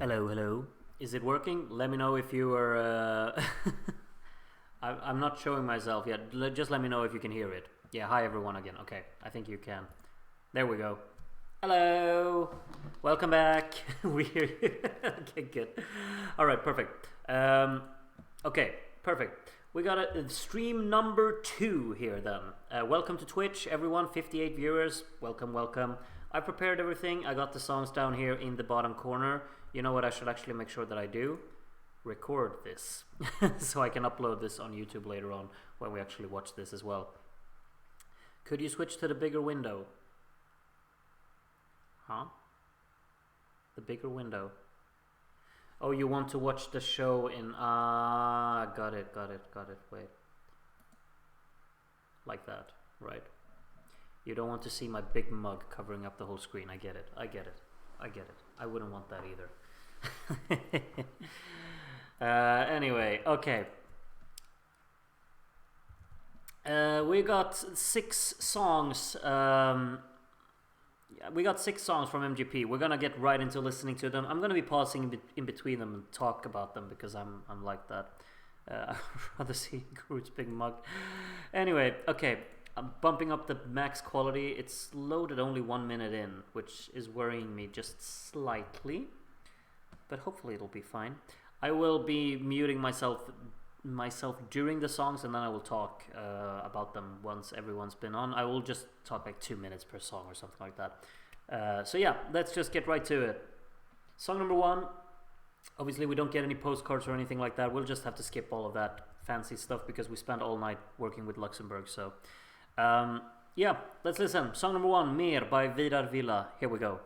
Hello, hello. Is it working? Let me know if you are... I'm not showing myself yet. Just let me know if you can hear it. Yeah, hi everyone again. Okay, I think you can. There we go. Hello! Welcome back. We hear you. Okay, good. Alright, perfect. Okay, perfect. We got a stream number 2 here then. Welcome to Twitch, everyone. 58 viewers. Welcome, welcome. I prepared everything. I got the songs down here in the bottom corner. You know what I should actually make sure that I do? Record this. So I can upload this on YouTube later on when we actually watch this as well. Could you switch to the bigger window? Huh? The bigger window. Oh, you want to watch the show in... got it. Wait. Like that, right? You don't want to see my big mug covering up the whole screen. I get it. I wouldn't want that either. Anyway, okay. We got 6 songs. We got 6 songs from MGP. We're gonna get right into listening to them. I'm gonna be pausing in between them and talk about them because I'm like that. I'd rather see Groot's big mug. Anyway, okay. I'm bumping up the max quality. It's loaded only 1 minute in, which is worrying me just slightly. But hopefully it'll be fine. I will be muting myself during the songs, and then I will talk about them once everyone's been on. I will just talk like 2 minutes per song or something like that. So yeah, let's just get right to it. Song number 1. Obviously we don't get any postcards or anything like that. We'll just have to skip all of that fancy stuff because we spent all night working with Luxembourg. So yeah, let's listen. Song number 1, Mer by Vidar Villa. Here we go.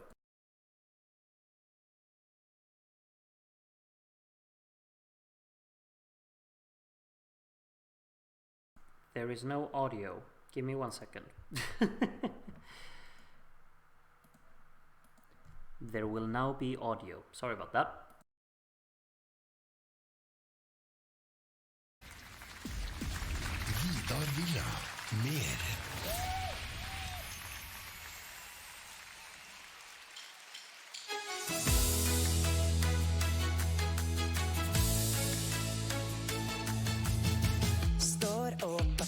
There is no audio. Give me 1 second. There will now be audio. Sorry about that. Vidar Villa, Mer.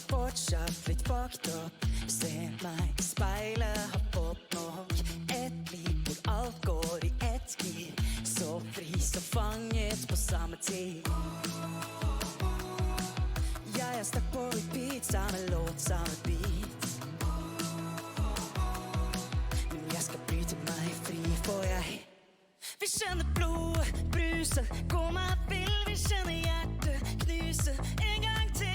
Fortsatt litt bakt opp. Se meg i speilet, har fått nok. Et liv hvor alt går i ett gir. Så fri som fanget på samme tid. Jeg er stuck på repeat, samme låt, samme beat. Men jeg skal bryte meg fri, for jeg vil kjenne blodet bruse. Gå meg vill, vil kjenne hjertet knuse. En gang til.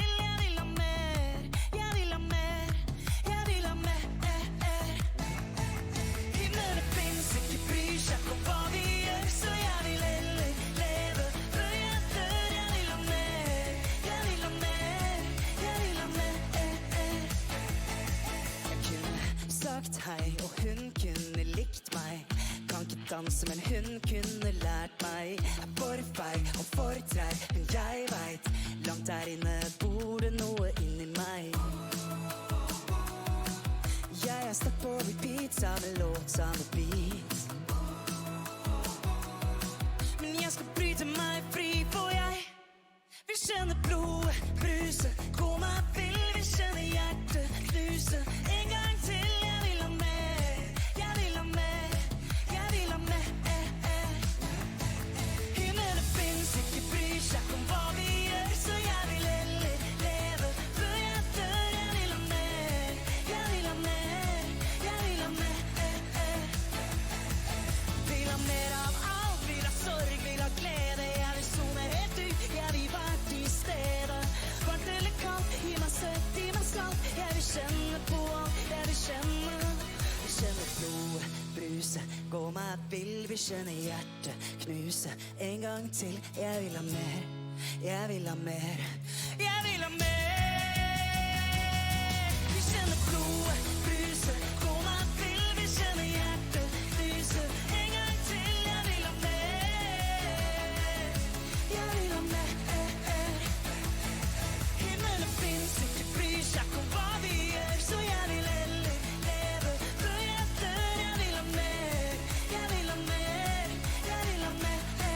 Hei, og hun kunne likt meg. Kan ikke danse, men hun kunne lært meg. Er for feig og for treg, men jeg vet. Langt der inne bor det noe inni meg. Jeg er stuck på repeat, samme låt, samme beat. Men jeg skal bryte meg fri, for jeg vil kjenne blodet bruse. Gå meg vill, vil kjenne hjertet knuse. En gang til. Gå meg vill, vil kjenne hjertet knuse. En gang til, jeg vil ha mer. Jeg vil ha mer. Jeg vil ha mer. Vil kjenne blodet bruse. Gå meg vill, vil kjenne hjertet knuse. En gang til, jeg vil ha mer. Jeg vil ha mer. Himmelen finnes ikke, bryr seg ikke om hva vi gjør. Så jeg vil heller leve. For jeg dør, jeg vil ha mer. Jeg vil ha mer. Jeg vil ha mer.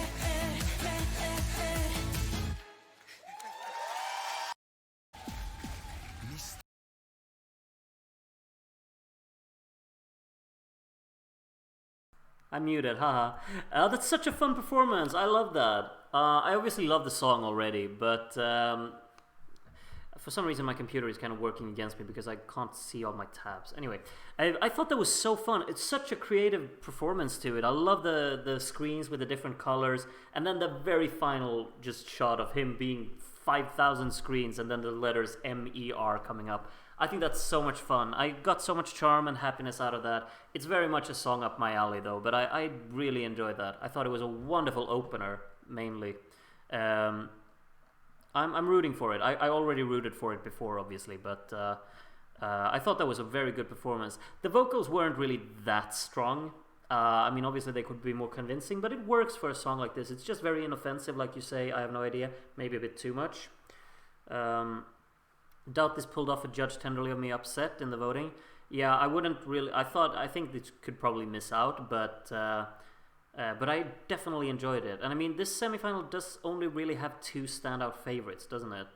I'm muted, haha. That's such a fun performance. I love that. I obviously love the song already, but for some reason my computer is kind of working against me because I can't see all my tabs. Anyway, I thought that was so fun. It's such a creative performance to it. I love the screens with the different colors, and then the very final just shot of him being 5,000 screens and then the letters MER coming up. I think that's so much fun. I got so much charm and happiness out of that. It's very much a song up my alley though, but I really enjoyed that. I thought it was a wonderful opener, mainly. I'm rooting for it. I already rooted for it before, obviously, but I thought that was a very good performance. The vocals weren't really that strong. I mean, obviously they could be more convincing, but it works for a song like this. It's just very inoffensive, like you say. I have no idea. Maybe a bit too much. Doubt this pulled off a judge tenderly of me upset in the voting. Yeah, I wouldn't really. I think this could probably miss out, but I definitely enjoyed it. And I mean, this semifinal does only really have two standout favorites, doesn't it?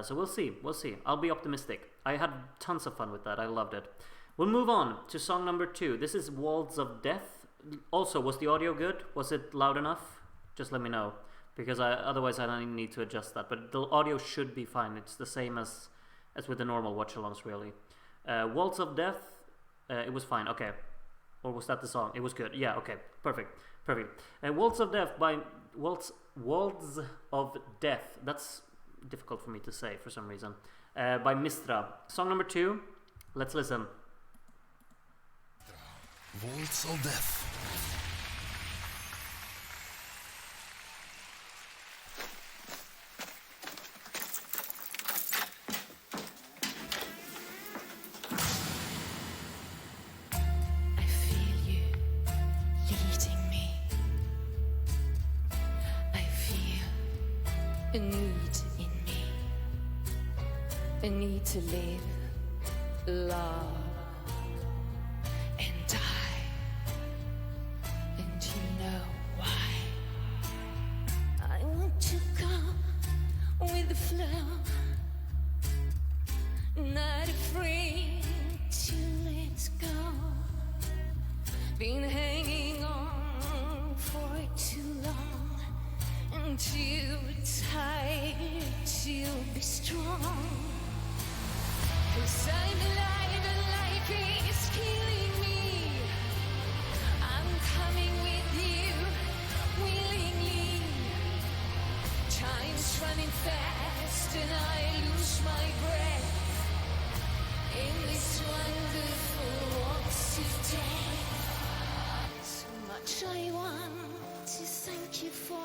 So we'll see. We'll see. I'll be optimistic. I had tons of fun with that. I loved it. We'll move on to song number 2. This is Walls of Death. Also, was the audio good? Was it loud enough? Just let me know, because otherwise I don't need to adjust that. But the audio should be fine. It's the same as with the normal watch-alongs, really. Walls of Death, it was fine. Okay. Or was that the song? It was good. Yeah, okay. Perfect. Walls of Death by... Walls of Death. That's difficult for me to say for some reason. By Mistra. Song number 2. Let's listen. Walls of Death. A need in me, a need to live, love, and die. And you know why? I want to go with the flow, not afraid to let go. Been hanging on for too long. Too tired to be strong. 'Cause I'm alive and life is killing me. I'm coming with you willingly. Time's running fast and I lose my breath in this wonderful waltz of death. So much I want to thank you for.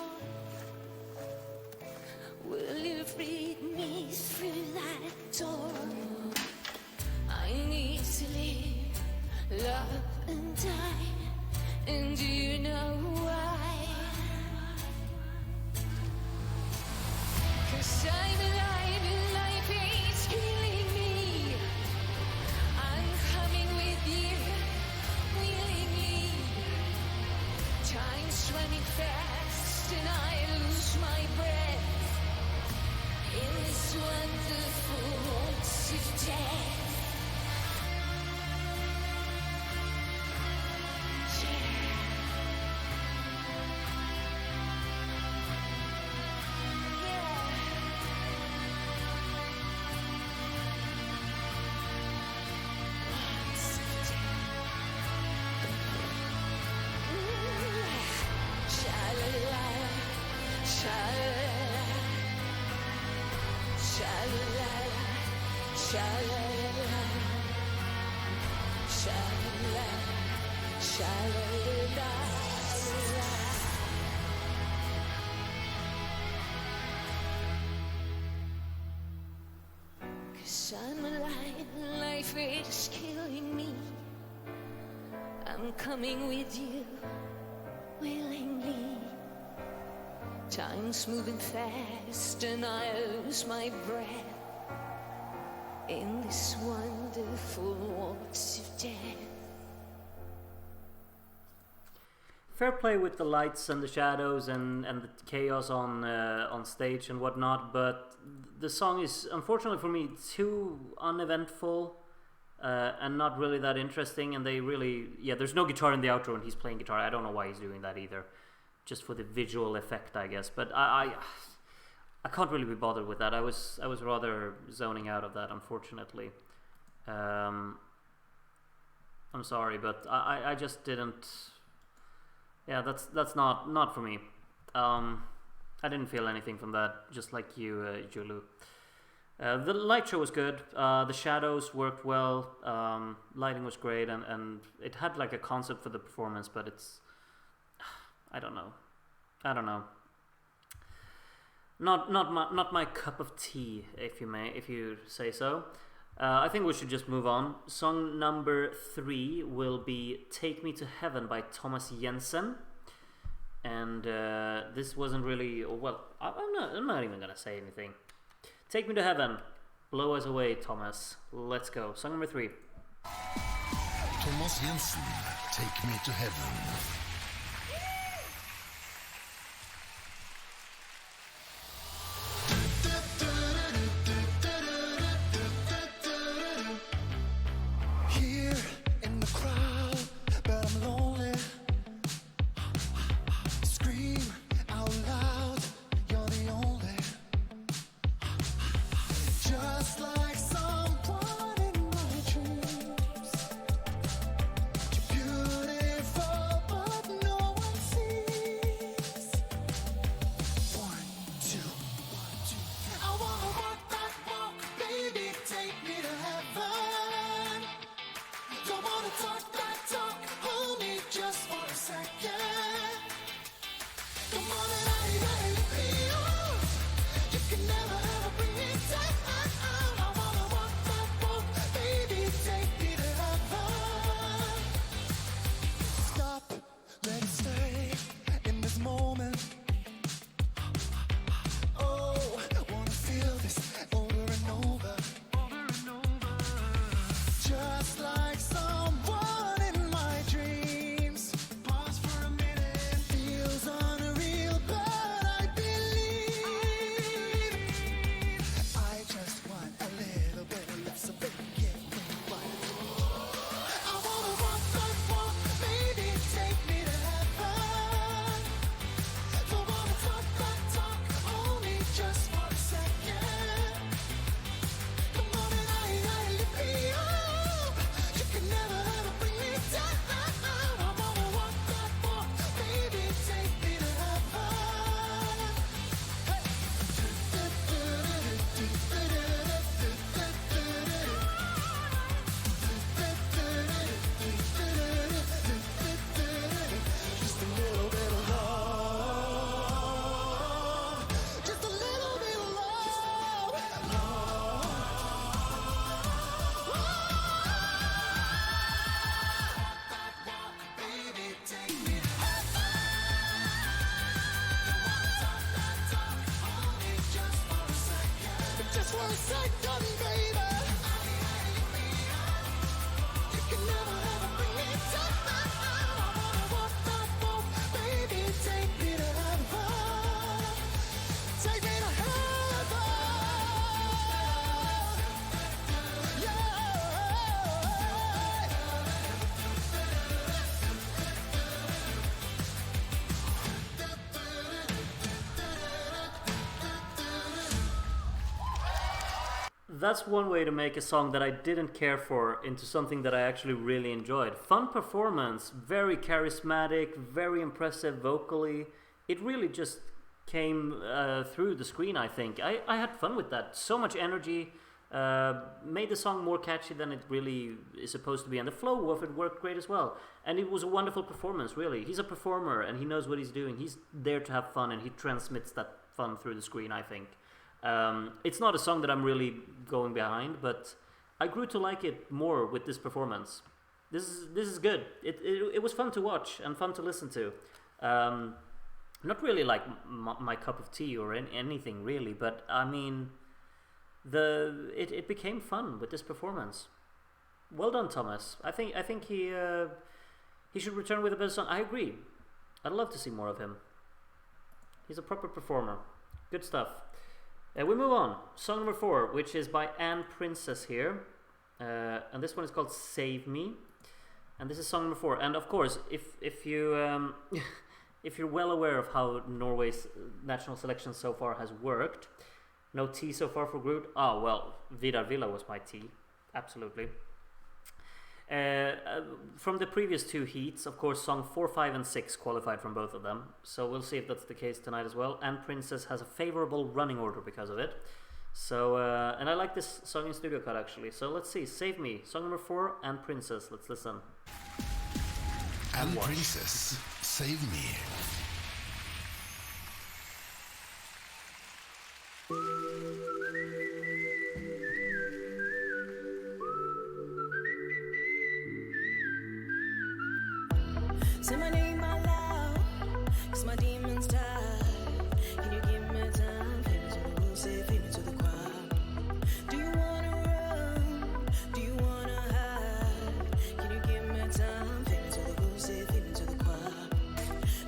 Will you lead me through that door? I need to live, love and die. And do you know why? 'Cause I'm alive and life is killing me. I'm coming with you willingly. Time's running fast and I lose my breath in this wonderful waltz of death. I'm alive, life is killing me. I'm coming with you willingly. Time's moving fast and I lose my breath in this wonderful waltz of death. Fair play with the lights and the shadows and the chaos on stage and whatnot, but the song is, unfortunately for me, too uneventful. and not really that interesting. And they really, there's no guitar in the outro, and he's playing guitar. I don't know why he's doing that either, just for the visual effect, I guess. But I can't really be bothered with that. I was rather zoning out of that, unfortunately. I'm sorry, but I just didn't. Yeah, that's not for me. I didn't feel anything from that, just like you, Julu. The light show was good. The shadows worked well. Lighting was great, and it had like a concept for the performance, but it's I don't know. Not my cup of tea, if you say so. I think we should just move on. Song number 3 will be "Take Me to Heaven" by Thomas Jensen. And this wasn't really well. I'm not even gonna say anything. "Take Me to Heaven," blow us away, Thomas. Let's go. Song number 3. Thomas Jensen, "Take Me to Heaven." That's one way to make a song that I didn't care for into something that I actually really enjoyed. Fun performance, very charismatic, very impressive vocally. It really just came through the screen, I think. I had fun with that. So much energy, made the song more catchy than it really is supposed to be. And the flow of it worked great as well. And it was a wonderful performance, really. He's a performer and he knows what he's doing. He's there to have fun and he transmits that fun through the screen, I think. It's not a song that I'm really going behind, but I grew to like it more with this performance. This is good. It was fun to watch and fun to listen to. Not really like my cup of tea or anything really, but I mean, it became fun with this performance. Well done, Thomas. I think he should return with a better song. I agree. I'd love to see more of him. He's a proper performer. Good stuff. We move on. Song number 4, which is by Anne Princess here. and this one is called Save Me, and this is song number 4. And of course, if you if you're well aware of how Norway's national selection so far has worked, no T so far for Groot. Oh well, Vidar Villa was my T, absolutely. From the previous 2 heats, of course, song 4, 5, and 6 qualified from both of them. So we'll see if that's the case tonight as well. And Princess has a favorable running order because of it. So, and I like this song in studio cut actually. So let's see, Save Me, song number 4, and Princess. Let's listen. And Princess, Save Me. Say my name out loud, 'cause my demons die. Can you give me time? Fade me to the rules, say fade me to the crowd. Do you wanna run? Do you wanna hide? Can you give me time? Fade me to the rules, say fade me to the crowd.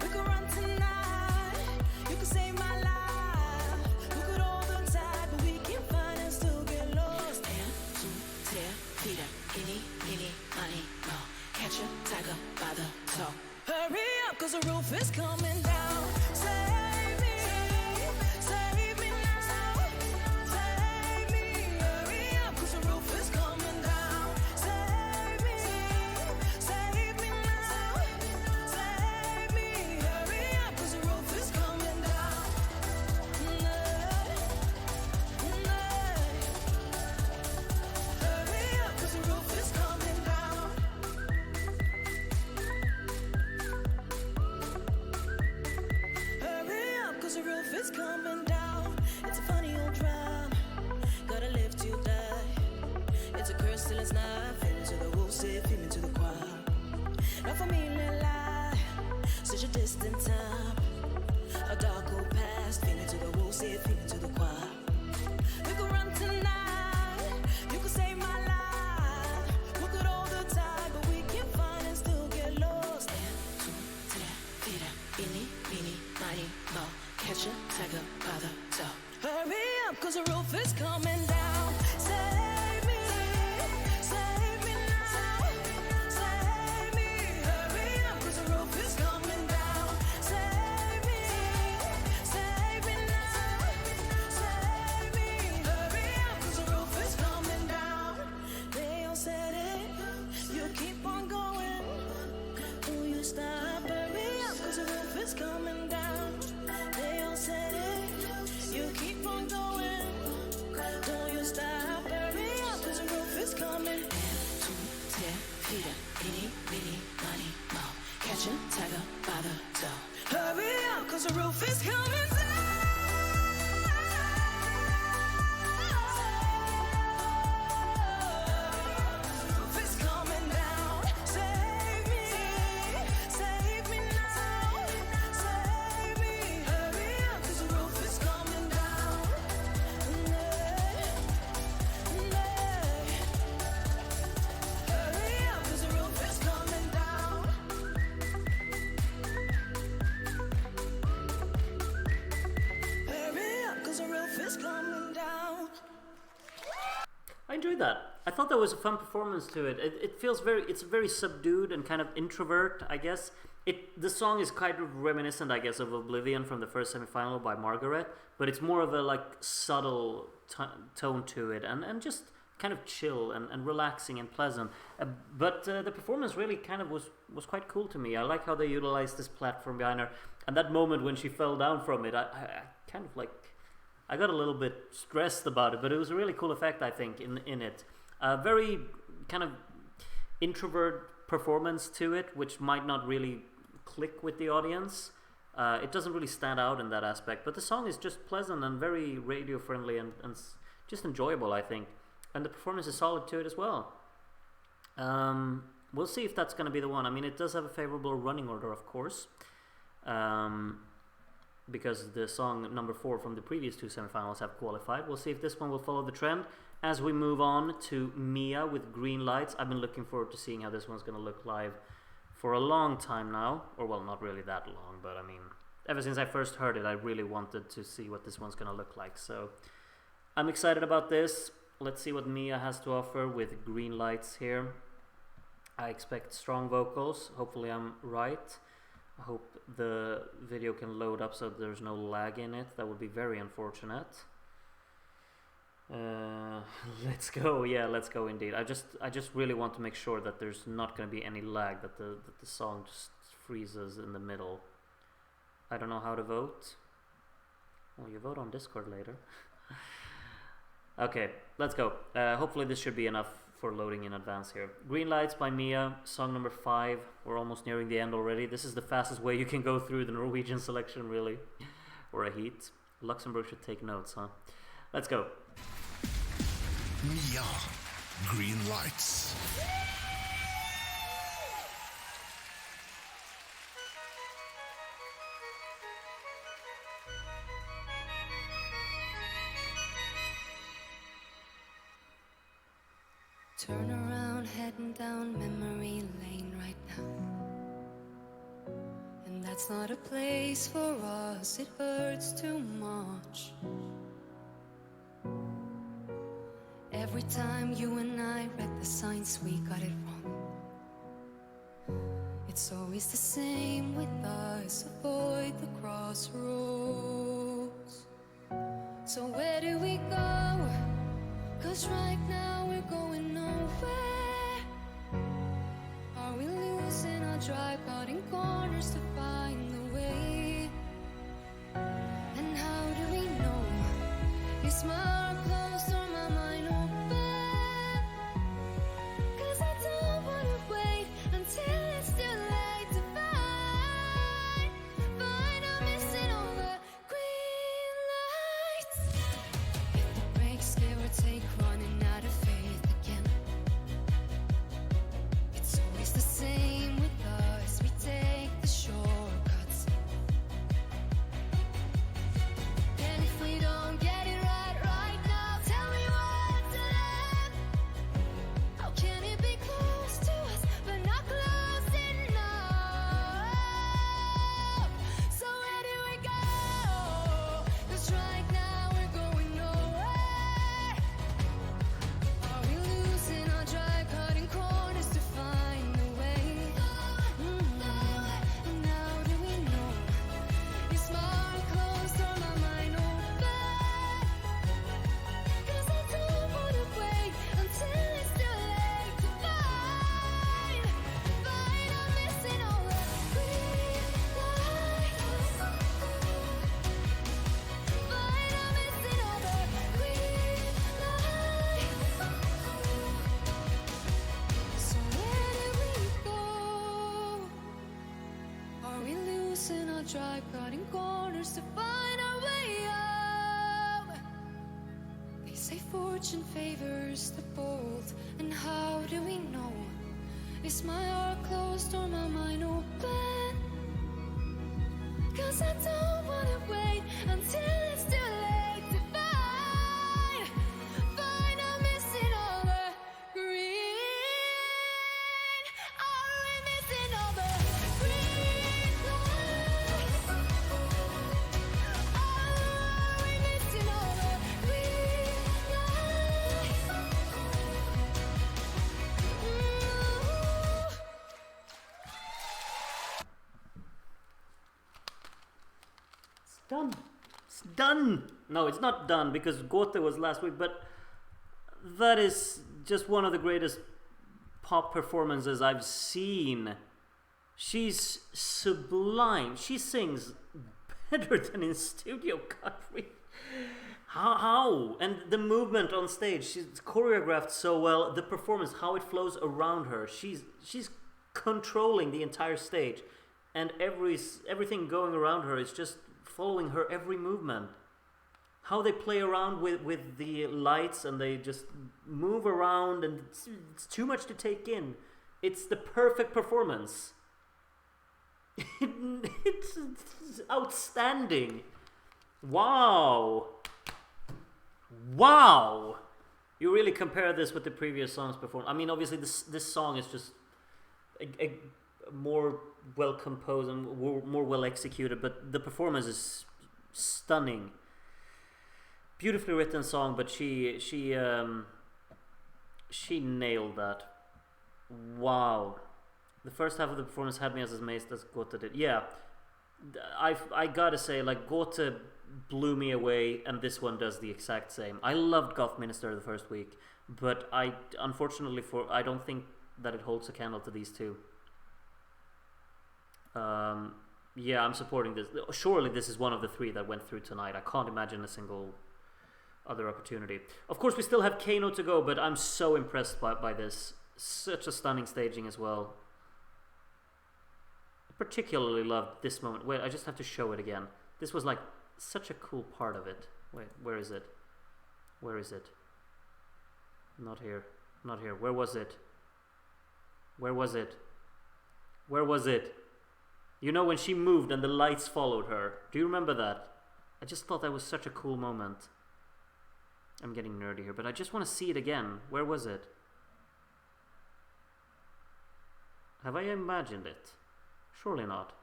We can run tonight, you can save my life. We could hold on tight, but we can find and still get lost. 1, 2, 3, 4, any, money, mo. Catch a tiger by the toe. Hurry up, 'cause the roof is coming down. Save me now. Save me, hurry up, 'cause the roof is coming down. Save me now. Save me, hurry up, 'cause the roof is coming down. Hurry up, 'cause the roof is coming down. The roof is coming down. It's a funny old drama. Gotta live till die. It's a curse till it's not. Feel me to the wolves, feel me to the choir. Not for me to lie. Such a distant time. A dark old past. Feel me to the wolves, feel me to the choir. We could run tonight. You could save my life. We could hold the tide, but we can find and still get lost. 1, 2, 3, 4, any, money, mo. Catch a tiger by the toe. Hurry up, 'cause the roof is coming down. Save me now. Save me, hurry up, 'cause the roof is coming down. Save me now. Save me, hurry up, 'cause the roof is coming down. They all said it, you keep on going. Will you stop? Hurry up, 'cause the roof is coming down. They all said it, you keep on going. Don't you stop, hurry up, 'cause the roof is coming. 1, 2, 3, 4, any, money, mo. Catch a tiger by the toe. Hurry up, 'cause the roof is coming down. Roof is coming down. Save me now. Save me, hurry up, 'cause the roof is coming down. Hurry up, 'cause the roof is coming down. Hurry up, 'cause the roof is coming down. I enjoyed that. I thought there was a fun performance to it. It feels it's very subdued and kind of introvert, I guess. The song is kind of reminiscent, I guess, of Oblivion from the first semifinal by Margaret, but it's more of a like subtle tone to it, and just kind of chill and relaxing and pleasant. But the performance really kind of was quite cool to me. I like how they utilized this platform behind her, and that moment when she fell down from it, I kind of like, I got a little bit stressed about it, but it was a really cool effect, I think, in it. Very kind of introvert performance to it, which might not really click with the audience. It doesn't really stand out in that aspect, but the song is just pleasant and very radio friendly and just enjoyable, I think. And the performance is solid to it as well. We'll see if that's going to be the one. I mean, it does have a favorable running order, of course, because the song number 4 from the previous 2 semifinals have qualified. We'll see if this one will follow the trend. As we move on to Mia with Green Lights, I've been looking forward to seeing how this one's going to look live for a long time now. Or, well, not really that long, but I mean, ever since I first heard it, I really wanted to see what this one's going to look like. So I'm excited about this. let's see what Mia has to offer with green lights here. I expect strong vocals. Hopefully I'm right. I hope the video can load up so there's no lag in it. That would be very unfortunate. Let's go. Yeah, let's go indeed. I just really want to make sure that there's not going to be any lag, that the song just freezes in the middle. I don't know how to vote. Well, you vote on Discord later. Okay, let's go. Hopefully this should be enough for loading in advance here. Green Lights by Mia, song number 5. We're almost nearing the end already. This is the fastest way you can go through the Norwegian selection, really. Or a heat. Luxembourg should take notes, huh? Let's go. Mia, Green Lights. Turn around, heading down memory lane right now. And that's not a place for us, it hurts too much. Every time you and I read the signs, we got it wrong. It's always the same with us, avoid the crossroads. So where do we go? 'Cause right now we're going nowhere. Are we losing our drive, cutting corners to find the way? And how do we know? Is my heart closed or my mind open? 'Cause I don't wanna wait until it's too late to find I'm missing all the green lights. If the brakes give or take, running out of faith again. It's always the same with us, we take the shortcuts. And if we don't get it right now, tell me what's left. How can it be close to us but not close enough? So where do we go? 'Cause right now we're going nowhere. Are we losing our drive, cutting corners to find the way? And how do we know? Is my heart closed or my mind open? 'Cause I don't wanna wait until it's too late to find I'm missing all the green lights. I'm missing all the green lights. So where do we go? Are we losing our drive, cutting corners to find our way up? They say fortune favors the bold, and how do we know? Is my heart closed or my mind open? 'Cause I don't wanna wait until it's too late to find I'm missing all the green. Are we missing all the green lights? Are we missing all the green lights? It's done. It's done. No, it's not done because Gote was last week, but that is just one of the greatest pop performances I've seen. She's sublime. She sings better than in studio cut. How? And the movement on stage, she's choreographed so well. The performance, how it flows around her. She's controlling the entire stage, and everything going around her is just following her every movement. How they play around with the lights, and they just move around, and it's too much to take in. It's the perfect performance. It's outstanding. Wow. You really compare this with the previous songs performed. I mean, obviously this song is just a more well composed and more well executed, but the performance is stunning. beautifully written song, but she nailed that. Wow, the first half of the performance had me as amazed as Gotha did. Yeah, I gotta say, like, Gotha blew me away, and this one does the exact same. I loved Goth Minister the first week, but I unfortunately I don't think that it holds a candle to these two. Yeah, I'm supporting this. Surely this is one of the three that went through tonight. I can't imagine a single other opportunity. Of course, we still have Kano to go, but I'm so impressed by this. Such a stunning staging as well. I particularly loved this moment. Wait, I just have to show it again. This was like such a cool part of it. Wait, where is it? Where is it? Not here. Not here. Where was it? Where was it? Where was it? You know, when she moved and the lights followed her. Do you remember that? I just thought that was such a cool moment. I'm getting nerdy here, but I just want to see it again. Where was it? Have I imagined it? Surely not.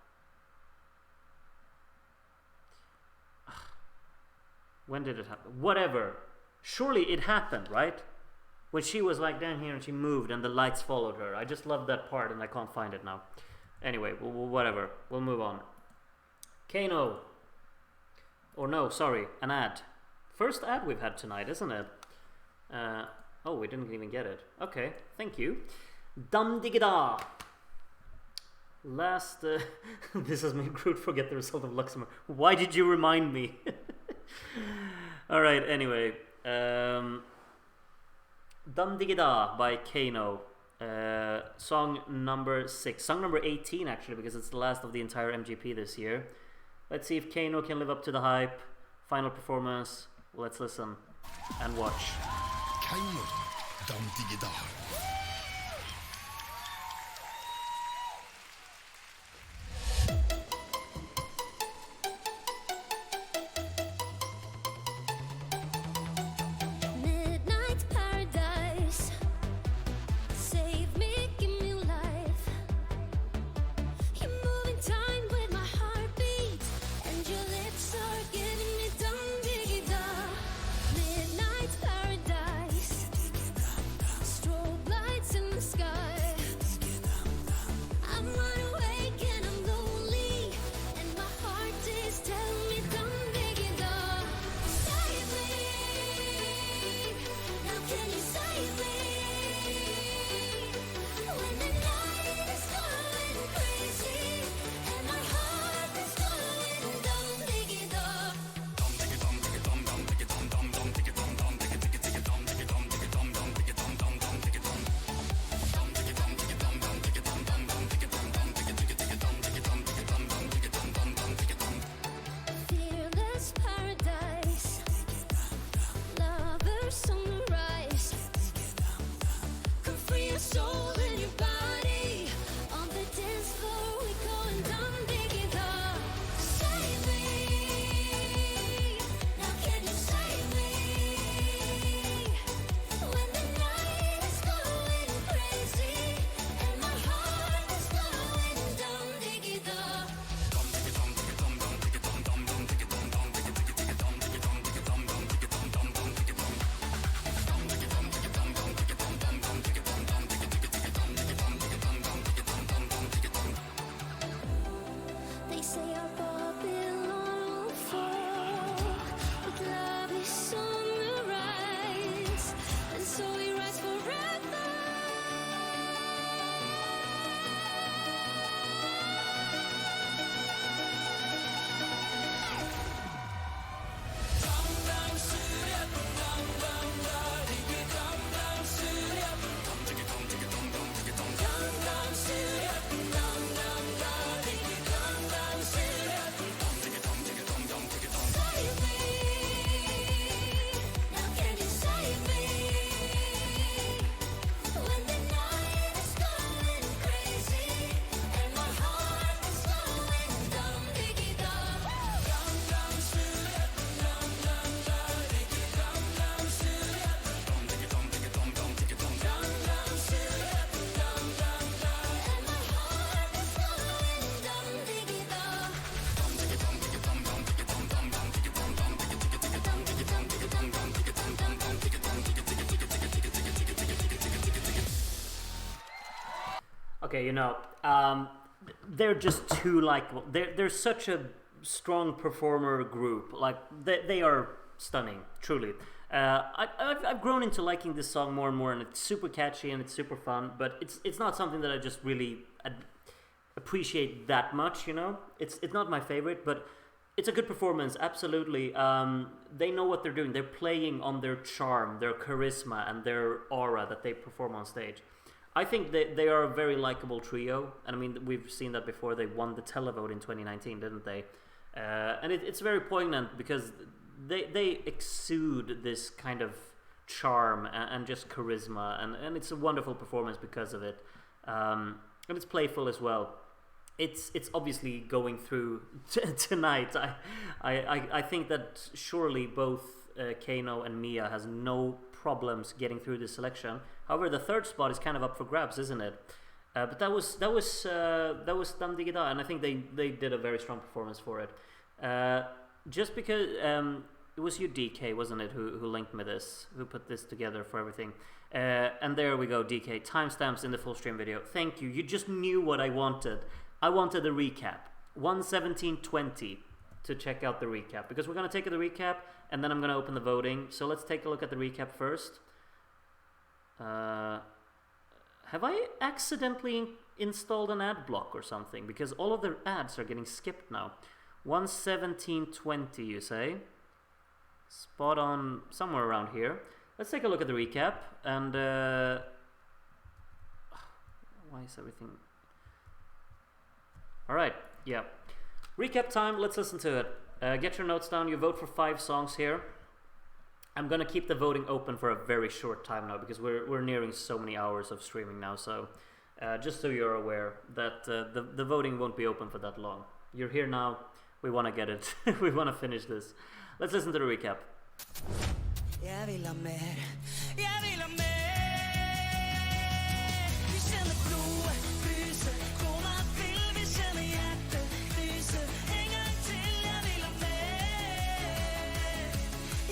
When did it happen? Whatever. Surely it happened, right? When she was like down here and she moved and the lights followed her. I just love that part and I can't find it now. Anyway, whatever. We'll move on. Kano. Or no, sorry, an ad. First ad we've had tonight, isn't it? Oh, we didn't even get it. Okay, thank you. Dum digida. Last... this has made Groot forget the result of Luxembourg. Why did you remind me? Alright, anyway. Dum digida by Kano. Song number 6. Song number 18 actually, because it's the last of the entire MGP this year. Let's see if Kano can live up to the hype. Final performance. Let's listen and watch. Kano, Dum Digida. Strobe Okay, they're just too likable. They're such a strong performer group. Like they are stunning, truly. I've grown into liking this song more and more, and it's super catchy and it's super fun. But it's not something that I just really appreciate that much. It's not my favorite, but it's a good performance. Absolutely, they know what they're doing. They're playing on their charm, their charisma, and their aura that they perform on stage. I think they are a very likable trio, and I mean we've seen that before. They won the televote in 2019, didn't they? And it's very poignant because they exude this kind of charm and just charisma, and it's a wonderful performance because of it. And it's playful as well. It's obviously going through tonight. I think that surely both Kano and Mia has no problems getting through this selection. However, the third spot is kind of up for grabs, isn't it? But that was Dam Digida, and I think they did a very strong performance for it. Just because it was you, DK, wasn't it, who linked me this, who put this together for everything. And there we go, DK. Timestamps in the full stream video. Thank you. You just knew what I wanted. I wanted a recap. 1:17:20 to check out the recap, because we're going to take the recap and then I'm going to open the voting. So let's take a look at the recap first. Have I accidentally installed an ad block or something? Because all of the ads are getting skipped now. 1:17:20, you say? Spot on, somewhere around here. Let's take a look at the recap. And why is everything... Alright, yeah. Recap time, let's listen to it. Get your notes down. You vote for 5 songs here. I'm gonna keep the voting open for a very short time now, because we're nearing so many hours of streaming now. So just so you're aware that the voting won't be open for that long. You're here now. We want to get it. We want to finish this. Let's listen to the recap. Jag vill ha mer, jag vill ha mer. Vi känner blod, lyser, går man vill. Vi känner hjärtat, lyser. En gång till, jag vill ha mer.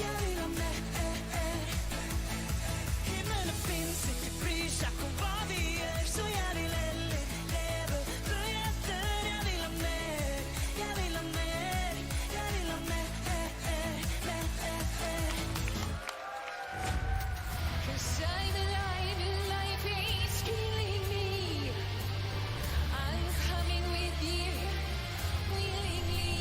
Jag vill ha mer. Himmelen finns inte, bryr sig om vad vi gör. Så jag vill ärligt leva, börja dör. Jag vill ha mer, jag vill ha mer. Jag vill ha mer. Cause I'm alive and life is killing me. I'm coming with you willingly.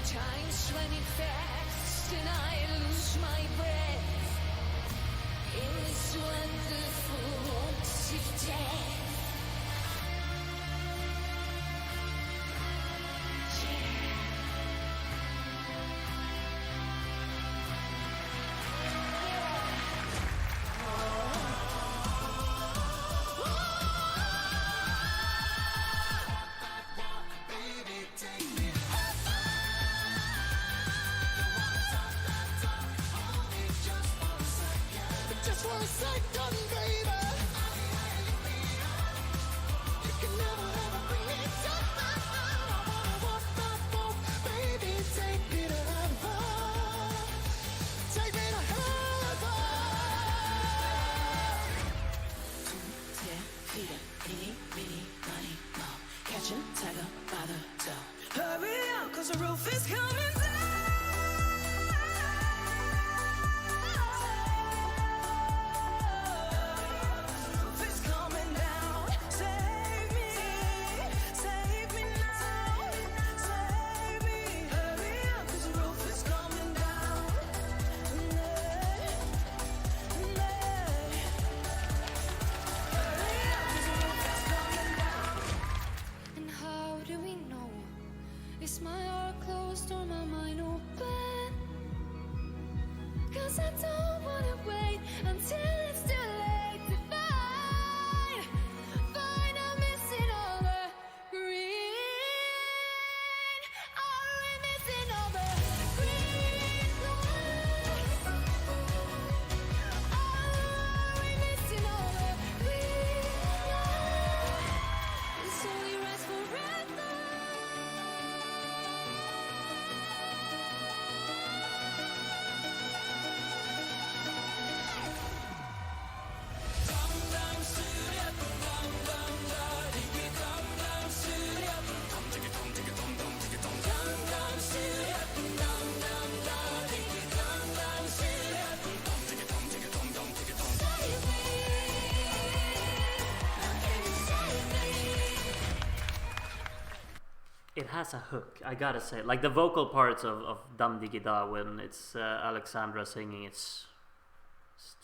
Time's running fast and I lose my breath in this wonderful waltz of death. Just one second, baby. You can never ever bring me down. I wanna walk, baby, take me to heaven. Take me to heaven. 2, 10, 4, eeny, meeny, miny, moe. Catch a tiger by the toe. Hurry up, 'cause the roof is coming down. Is my heart closed or my mind open? 'Cause I don't wanna wait until it's too late to find I'm missing all the green. Are we missing all the green lights? Are we missing all the green lights? It's only rest forever. it has a hook. I gotta say, like the vocal parts of Dam Digi Da when it's Alexandra singing, it's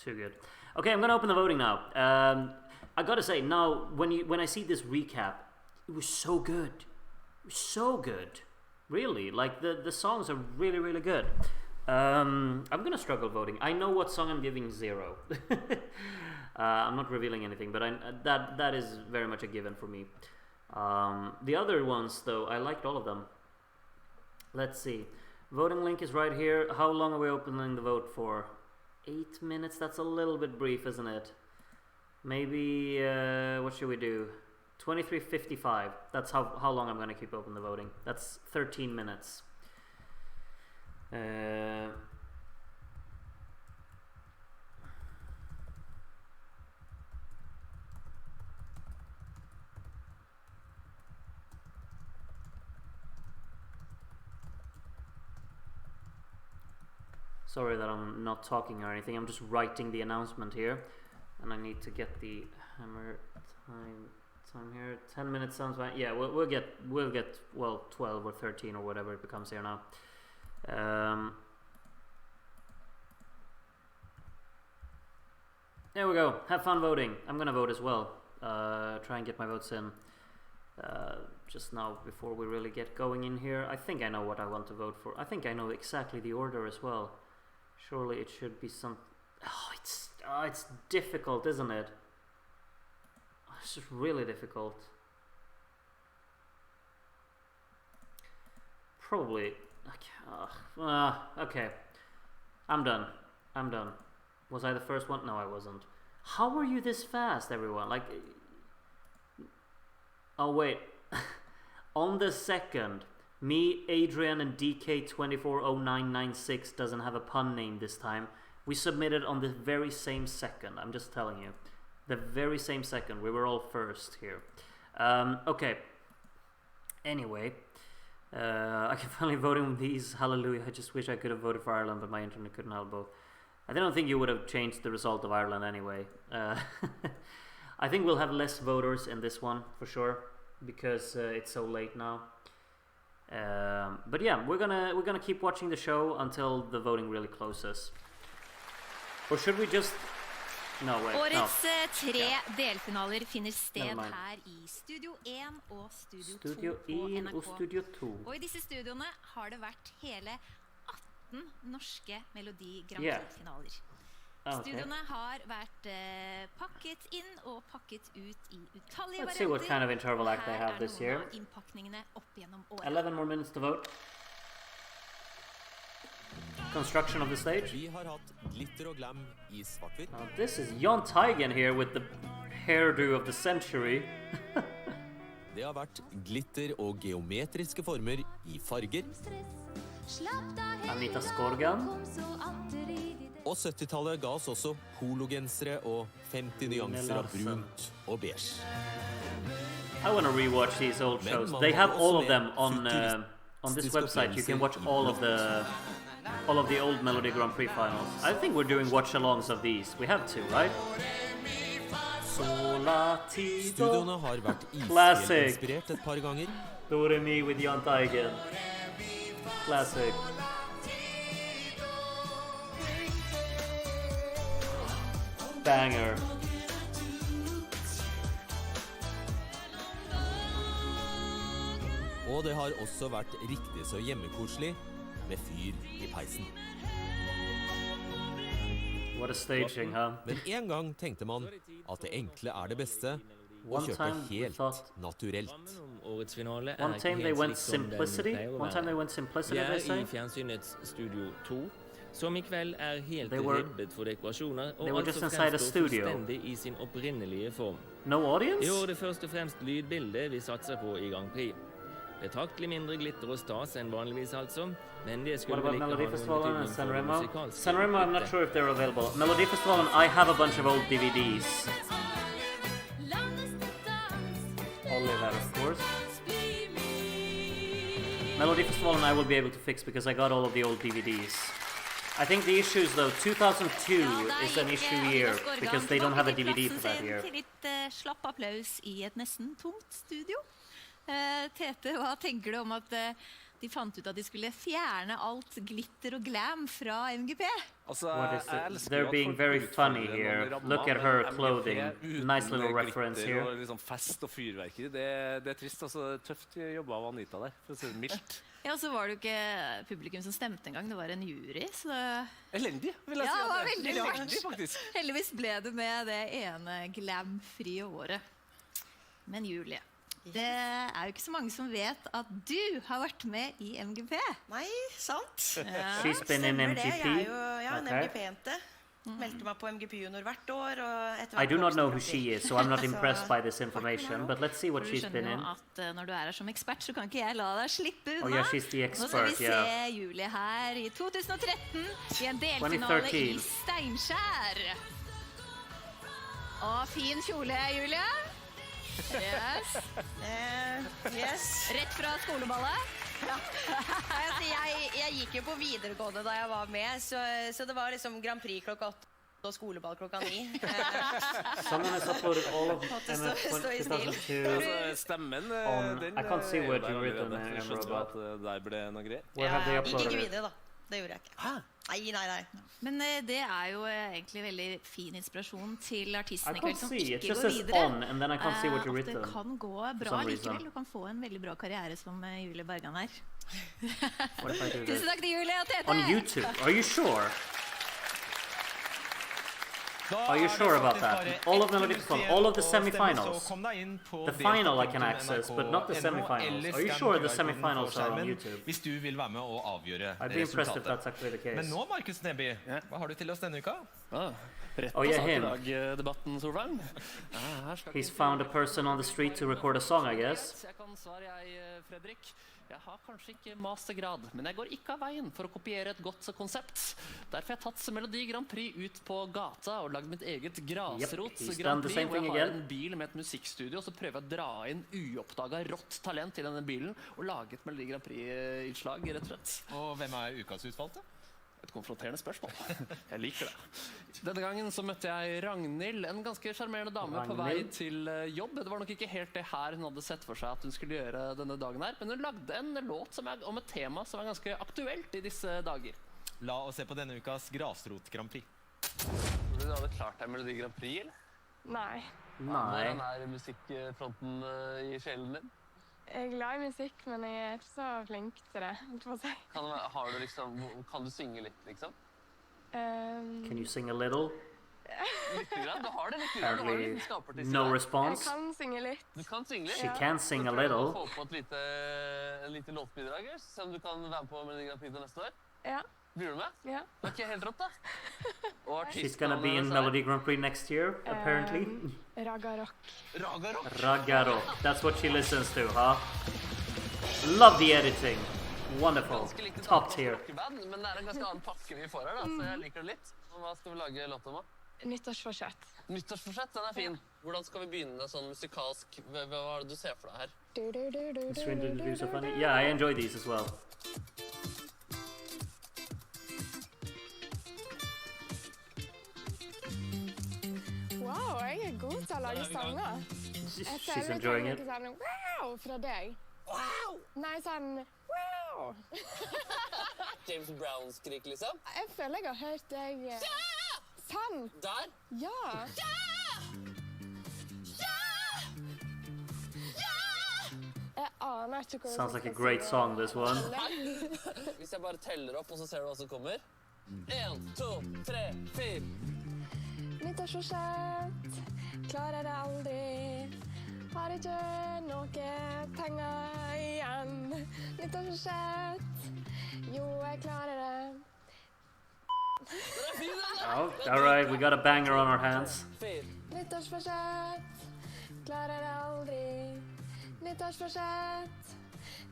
too good. Okay, I'm gonna open the voting now. I gotta say now, when I see this recap, it was so good. It was so good, really. Like the songs are really really good. I'm gonna struggle voting. I know what song I'm giving 0. I'm not revealing anything, but that is very much a given for me. The other ones, though, I liked all of them. Let's see. Voting link is right here. How long are we opening the vote for? 8 minutes? That's a little bit brief, isn't it? Maybe, what should we do? 23:55. That's how long I'm going to keep open the voting. That's 13 minutes. Sorry that I'm not talking or anything. I'm just writing the announcement here, and I need to get the hammer time here. 10 minutes sounds fine. Yeah, we'll get well 12 or 13 or whatever it becomes here now. There we go. Have fun voting. I'm gonna vote as well. Try and get my votes in just now before we really get going in here. I think I know what I want to vote for. I think I know exactly the order as well. Surely it should be some. Oh, it's difficult, isn't it? It's just really difficult. Probably. Okay. I'm done. Was I the first one? No, I wasn't. How were you this fast, everyone? Like. Oh wait. On the second. Me, Adrian, and DK240996 doesn't have a pun name this time. We submitted on the very same second. I'm just telling you. The very same second. We were all first here. Okay. Anyway. I can finally vote on these. Hallelujah. I just wish I could have voted for Ireland, but my internet couldn't help both. I don't think you would have changed the result of Ireland anyway. I think we'll have less voters in this one, for sure. Because it's so late now. But yeah, we're gonna keep watching the show until the voting really closes. Or should we just? No, wait. Årets tre delfinaler finner sted her i Studio 1 og Studio 2 på NRK. Og Studio 2. Og i disse studioene har det vært hele 18 norske Melodi Grand Prix-finaler. Studioene har vært pakket inn og pakket ut i utallige varianter. Let's see what kind of interval act they have this year. 11 more minutes to vote. Construction of the stage. Vi har hatt glitter og glam i svart-hvitt. This is Jon Teigen here with the hairdo of the century. Det har vært glitter og geometriske former i farger. Anita Skorgan. Og 70-tallet ga oss også hologensere og 50 nyanser av brunt og beige. I want to rewatch these old shows. They have all of them on this website. You can watch all of the old Melodi Grand Prix finals. I think we're doing watch-alongs of these. We have to, right? Studioene har vært isfjell-inspirert et par ganger. Do Re Mi with Jon Teigen. Classic. Banger. Og det har også vært riktig så hjemmekoselig med fyr i peisen. What a staging, huh? Men en gang tenkte man at det enkle er det beste, og kjørte helt naturelt. One time they went simplicity. One time they went simplicity, they say. I fjernsynets Studio 2, som I kveld helt ribbet for dekorasjoner, og altså fremstår fullstendig I sin opprinnelige form. No audience? I år det først og fremst lydbildet vi satser på I Grand Prix. Betraktelig mindre glitter og stas enn vanligvis altså, men det skulle vel ikke ha noen betydning for musikalsk. San Remo, I'm not sure if they're available. Melodi Festivalen, I have a bunch of old DVDs. Oliver, of course. Melodi Festivalen I will be able to fix because I got all of the old DVDs. I think the issues though, 2002 is an issue year because they don't have a DVD for that year. Litt slapp applaus I et nesten tomt studio. Tete, hva tenker du om at de fant ut at de skulle fjerne alt glitter og glam fra MGP? Altså, What is it? They're being very funny here. Look at her clothing. Nice little reference here. Og liksom fest og fyrverkeri. Det trist. Altså, tøft jobba av Anita der, for å si det mildt. Ja, så var det jo ikke publikum som stemte engang. Det var en jury, så det... Elendig, vil jeg si. Ja, det var veldig elendig, rart. faktisk. Heldigvis ble det med det ene glamfrie året. Men Julie, det er jo ikke så mange som vet at du har vært med i MGP. Nei, sant. Ja. She's been in Stemmer det. MGP. Jeg er jo en Okay. MGP-jente. Meldte meg på MGP Junior hvert år. Og etter I hvert do not know vokste who jeg she opp i. is, so I'm not Så- impressed by this information. But let's see what Du she's been skjønner in. jo at når du er her som ekspert, så kan ikke jeg la deg slippe Oh unna. yeah, she's the Nå skal vi expert. se Yeah. Julie her i 2013 i en delfinale 2013. i Steinkjer. Å, fin kjole, Julie. Yes. Yes. Rett fra skoleballet. Jeg gikk jo på videregående da jeg var med, så det var liksom Grand Prix klokka 8 og skoleball klokka 9. Someone has uploaded all of stå i stil. 2002. Altså, stemmen, den I can't see what der you written allerede. there, Jeg skjønner Robert. at der ble noe greier. Where have they Jeg gikk uploaded ikke it? videre, da. Det gjorde jeg ikke. Hæ? Nei. Men det er jo egentlig veldig fin inspirasjon til artisten I i kveld can't som see. It ikke just går says videre. on, and then I can't see what you're At det written. kan gå some bra reason. likevel. Du kan få en veldig bra karriere som Julie Bergan her. What if I do Tusen this? takk til Julie og Tete! On YouTube? Are you sure? Are you sure about that? All of Melodi Festival, all of the semifinals. The final I can access, but not the semifinals. Are you sure the semifinals are on YouTube? Hvis du vil være med og avgjøre I'd be impressed if resultatet. that's actually the case. Men nå, Markus Neby, hva har du til oss denne uka? Rett Oh, på yeah, sak i him. dag, debatten, Solveig. Her skal He's ikke- found a person on the street to record a song, I guess. Jeg kan svare, Fredrik. Jeg har kanskje ikke mastergrad, men jeg går ikke av veien for å kopiere et godt konsept. Derfor har jeg tatt Melodi Grand Prix ut på gata og lagd mitt eget grasrots he's Grand done the Prix, same hvor jeg thing har again. en bil med et musikkstudio, og så prøver jeg å dra inn uoppdaget rått talent i denne bilen, og lage et Melodi Grand Prix-innslag, rett og slett. Og hvem er ukas utvalgte? Et konfronterende spørsmål. Jeg liker det. Denne gangen så møtte jeg Ragnhild, en ganske sjarmerende dame på vei Ragnhild? til jobb. Det var nok ikke helt det her hun hadde sett for seg at hun skulle gjøre denne dagen her, men hun lagde en låt som er om et tema som er ganske aktuelt i disse dager. La oss se på denne ukas Grasrot Grand Prix. Tror du du hadde klart deg Melodi Grand Prix, eller? Nei. Nei. Hvordan er musikkfronten i sjelen din? Jeg er glad i musikk, men jeg er ikke så flink til det. Kan du synge litt, liksom? Can you sing a little? Litt grann, du har det litt grann. Du har Apparently, litt skapertid. no Jeg response. kan synge litt. Du kan synge litt? She can sing a Få little. på et lite låtbidrag, se om du kan være med på Melodi Grand Prix til neste år. Ja. Blir du med? Ja. Ok, helt rått da. Og She's gonna be in Melodi Grand Prix next year, apparently. Raga rock. Raga rock. Ragaro. That's what she listens to, huh? Love the editing. Wonderful. Ganske likt Top tier. rockeband, men det er en ganske annen pakke vi får her da, så jeg liker det litt. Og hva skal vi lage låt om da? Nyttårsforsett. Nyttårsforsett, den er fin. Hvordan skal vi begynne sånn musikalsk? Hva er det du ser for deg her? It's really do so funny. Yeah, I enjoy these as well. Wow, jeg er god til å lage sanger. She's enjoying it. Sånn wow fra deg. Wow! Nei, sånn wow! James Brown-skrik liksom? Jeg føler jeg har hørt deg Sånn. Der? Ja. Jeg aner ikke hvordan Sounds jeg like a skal great synge. song, this one. Hvis jeg bare teller opp, og så ser du hva som kommer. 1, 2, 3, 4. Nyttårsforsett, klarer det aldri. Har ikke noe penger igjen. Nyttårsforsett, jo, jeg klarer det. Oh, all right, we got a banger on our hands. Nyttårsforsett, klarer det aldri. Nyttårsforsett,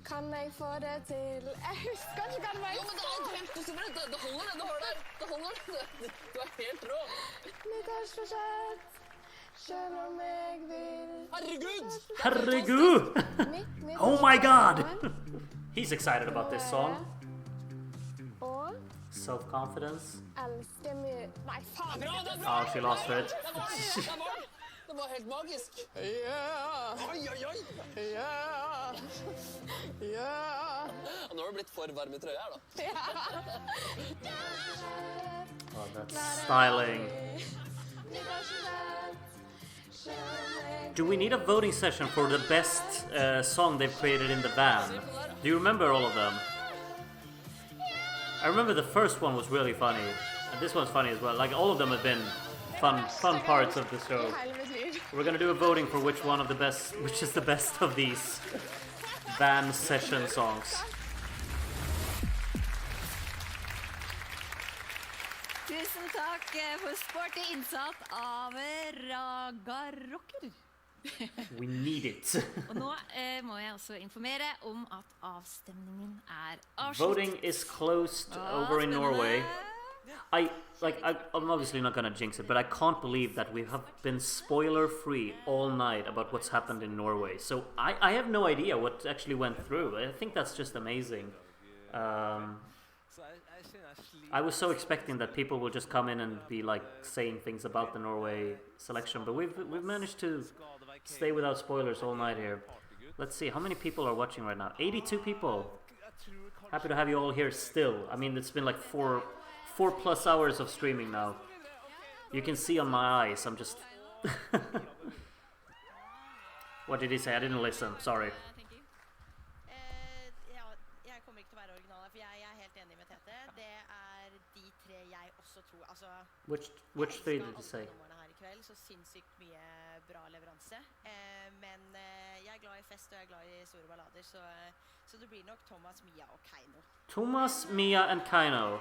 kan jeg få det til? Jeg husker ikke hva det var. Jo, men det er helt suverent. Det holder det, det holder det. Du er helt rå. Nyttårsforsett, selv om jeg vil. Herregud! Herregud! Oh my God! He's excited about this song. Og Self-confidence. elsker mye. Nei, faen. Oh, she lost it. det var helt magisk. Ja. Oi, oi, oi. Ja. Ja. Nå har du blitt for varm I trøya her, da. Oh, that's styling. Do we need a voting session for the best song they've created in the van? Do you remember all of them? I remember the first one was really funny, and this one's funny as well. Like, all of them have been fun parts of the show. We're gonna do a voting for which is the best of these van session songs. Tusen takk for sporty innsats av Raga Rocker. We need it. Og nå må jeg også informere om at avstemningen avsluttet. Voting is closed over in Norway. I'm obviously not gonna jinx it, but I can't believe that we have been spoiler-free all night about what's happened in Norway. So I have no idea what actually went through. I think that's just amazing. I was so expecting that people will just come in and be like saying things about the Norway selection, but we've managed to stay without spoilers all night here. Let's see, how many people are watching right now? 82 people. Happy to have you all here still. I mean, it's been like four plus hours of streaming now. You can see on my eyes, I'm just... What did he say? I didn't listen, sorry. Jeg kommer ikke til å være original her, for jeg helt enig med Tete. Det de tre jeg også tror, altså... Which three did you say? Her I kveld, så sinnssykt mye bra leveranse. Men jeg glad I fest, og jeg glad I store ballader, så det blir nok Thomas, Mia og Keino. Thomas, Mia and Keino.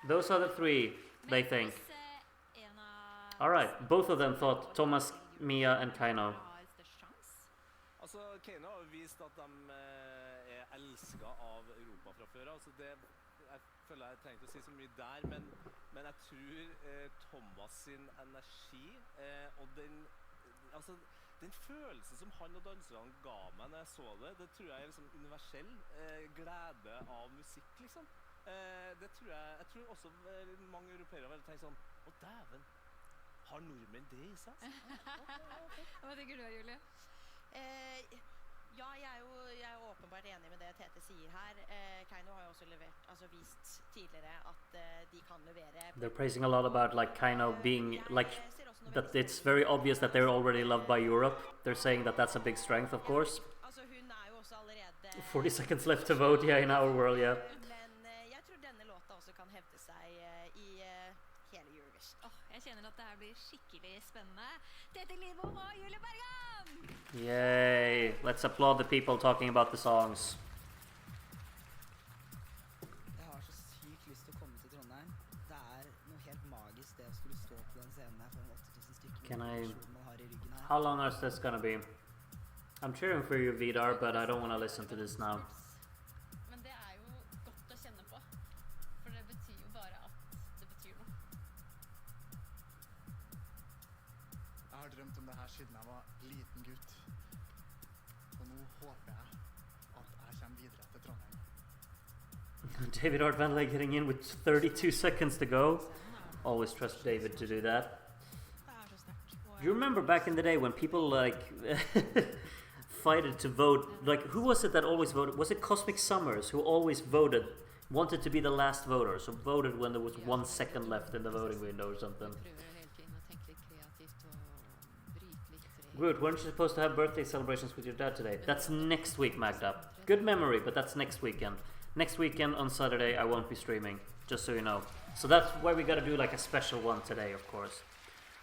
Those are the three, they think. Alright, both of them thought Thomas, Mia and Keino. Altså, Keino har vist at de elsket av Europa fra før. Altså, jeg føler jeg trenger ikke å si så mye der, men jeg tror Thomas sin energi og den følelsen som han og danserne ga meg når jeg så det, det tror jeg liksom universell glede av musikk, liksom. Det tror jeg tror også mange europeere vil tenke sånn, å dæven, har nordmenn det I seg? Hva tenker du, Julie? Ja, jeg jo åpenbart enig med det Tete sier her. Keino har jo også vist tidligere at de kan levere. They're praising a lot about like Keino being like that it's very obvious that they're already loved by Europe. They're saying that that's a big strength, of course. Altså, hun jo også allerede 40 seconds left to vote, yeah, in our world, yeah. Men jeg tror denne låta også kan hevde seg I hele Eurovision. Jeg kjenner at det her blir skikkelig spennende. Tete Lidbom og Julie Bergan! Yay! Let's applaud the people talking about the songs. Jeg har så sykt lyst til å komme til Trondheim. Det noe helt magisk det å skulle stå på den scenen her foran 8000 stykker. Can man har I I... ryggen her. How long is this gonna be? I'm cheering for you, Vidar, but I don't want to listen to this now. Men det jo godt å kjenne på. For det betyr jo bare at det betyr noe. Jeg har drømt om det her siden jeg var liten gutt. Og nå håper jeg at jeg kommer videre til Trondheim. David Art Van Ley getting in with 32 seconds to go. Always trust David to do that. Do you remember back in the day when people like fighted to vote? Like, who was it that always voted? Was it Cosmic Summers who always voted, wanted to be the last voter, so voted when there was 1 second left in the voting window or something? Groot, weren't you supposed to have birthday celebrations with your dad today? That's next week, Magda. Good memory, but that's next weekend. Next weekend on Saturday I won't be streaming, just so you know. So that's why we gotta do like a special one today, of course.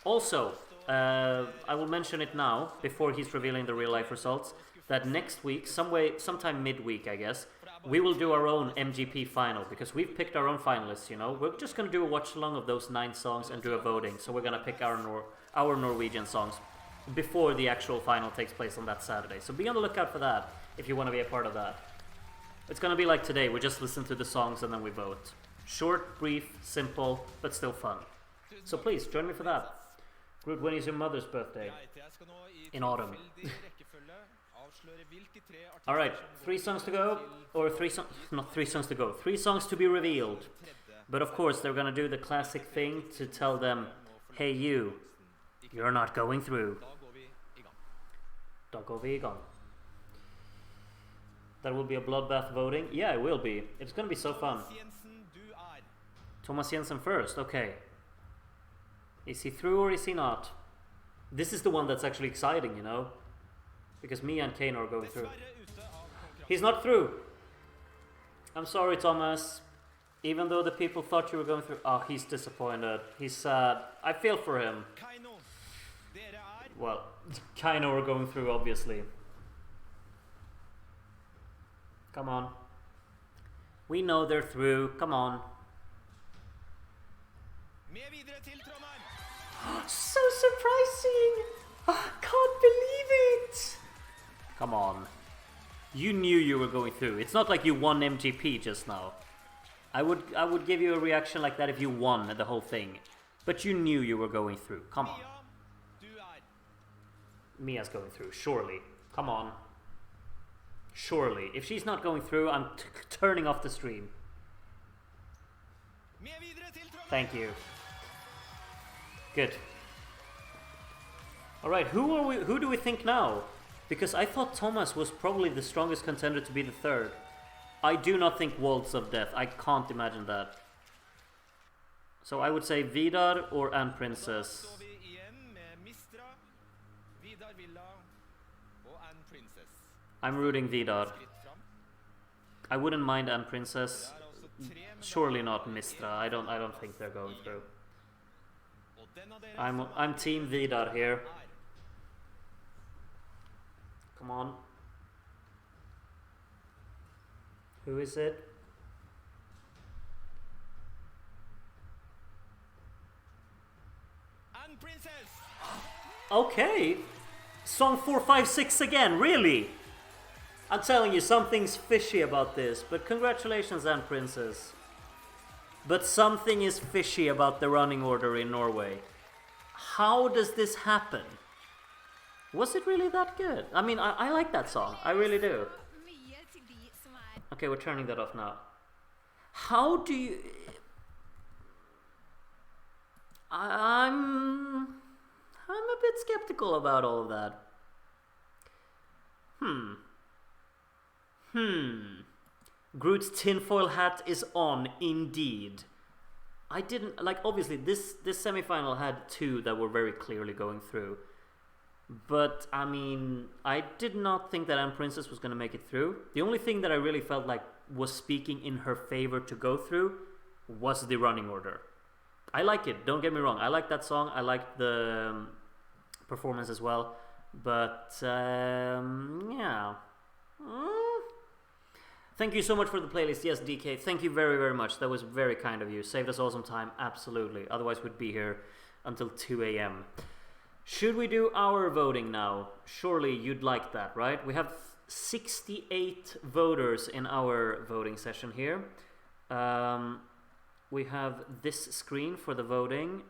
Also, I will mention it now, before he's revealing the real-life results, that next week, sometime midweek, I guess, we will do our own MGP final, because we've picked our own finalists, you know. We're just going to do a watch-along of those 9 songs and do a voting, so we're going to pick our Norwegian songs before the actual final takes place on that Saturday. So be on the lookout for that, if you want to be a part of that. It's going to be like today, we just listen to the songs and then we vote. Short, brief, simple, but still fun. So please, join me for that. Groot, when is your mother's birthday? In autumn. Alright, 3 songs to go, or 3 songs, not 3 songs to go, 3 songs to be revealed. But of course, they're gonna do the classic thing to tell them, hey you, You're not going through. Da går vi i gang. Da går vi i gang. That will be a bloodbath voting. Yeah, it will be. It's gonna be so fun. Thomas Jensen, du er. Thomas Jensen first. Okay. Is he through or is he not? This is the one that's actually exciting, you know, because me and Kane are going through. Dessverre ute av konkurransen. He's not through. I'm sorry, Thomas. Even though the people thought you were going through. Oh, he's disappointed. He's sad. I feel for him. Kaino, dere er. Well, Kaino are going through, obviously. Come on. We know they're through. Come on. Med videre til Trondheim. So surprising! Can't believe it! Come on. You knew you were going through. It's not like you won MGP just now. I would give you a reaction like that if you won the whole thing. But you knew you were going through. Come on. Du er. Mia's going through, surely. Come on. Surely. If she's not going through, I'm turning off the stream. Med videre til Trondheim. Thank you. Good. Alright, who do we think now? Because I thought Thomas was probably the strongest contender to be the third. I do not think Waltz of Death. I can't imagine that. So I would say Vidar or Anne Princess. Står vi igjen med Mistra, Vidar Villa og Anne Princess. I'm rooting Vidar. Skritt fram. I wouldn't mind Anne Princess. Det er altså 3 Surely not Mistra. I don't think they're going through. Og den av dere som I'm team Vidar here. Come on. Who is it? Anne Princess. Okay. Song 456 again, really? I'm telling you, something's fishy about this, but congratulations, Anne Princess. But something is fishy about the running order in Norway. How does this happen? Was it really that good? I mean, I like that song. I really do. Okay, we're turning that off now. How do you... I'm a bit skeptical about all of that. Groot's tinfoil hat is on, indeed. I didn't... Like, obviously, this semi-final had two that were very clearly going through. But, I mean, I did not think that Anne Princess was going to make it through. The only thing that I really felt like was speaking in her favor to go through was the running order. I like it, don't get me wrong. I like that song. I like the performance as well. But, yeah. Thank you so much for the playlist. Yes, DK, thank you very, very much. That was very kind of you. Saved us all some time, absolutely. Otherwise, we'd be here until 2 a.m. Should we do our voting now? Surely you'd like that, right? We have 68 voters in our voting session here. We have this screen for the voting.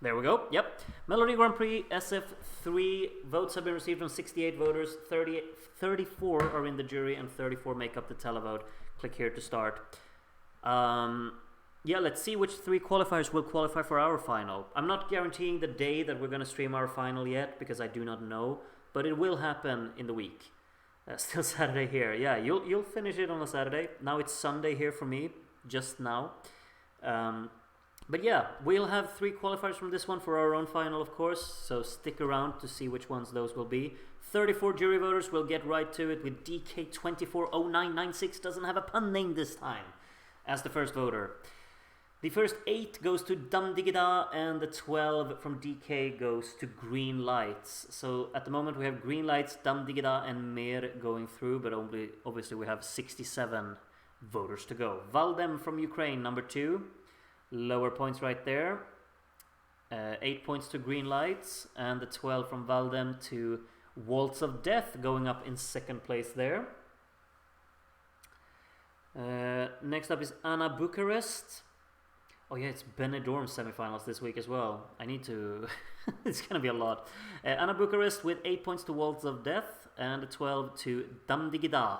There we go. Yep. Melodi Grand Prix SF3 votes have been received from 68 voters. 34 are in the jury and 34 make up the televote. Click here to start. Yeah, let's see which 3 qualifiers will qualify for our final. I'm not guaranteeing the day that we're going to stream our final yet because I do not know, but it will happen in the week. Still Saturday here. Yeah, you'll finish it on a Saturday. Now it's Sunday here for me, just now. But yeah, we'll have 3 qualifiers from this one for our own final, of course, so stick around to see which ones those will be. 34 jury voters, we'll get right to it with DK240996, doesn't have a pun name this time, as the first voter. The first 8 goes to Dam Digida, and the 12 from DK goes to Green Lights. So at the moment we have Green Lights, Dam Digida and Mer going through, but obviously we have 67 voters to go. Valdem from Ukraine, number 2. Lower points right there. 8 points to Green Lights, and the 12 from Valdem to Waltz of Death going up in second place there. Next up is Anna Bucharest. Oh yeah, it's Benidorm semifinals this week as well. I need to... it's gonna be a lot. Anna Bucharest with 8 points to Waltz of Death and 12 to Dam Digida.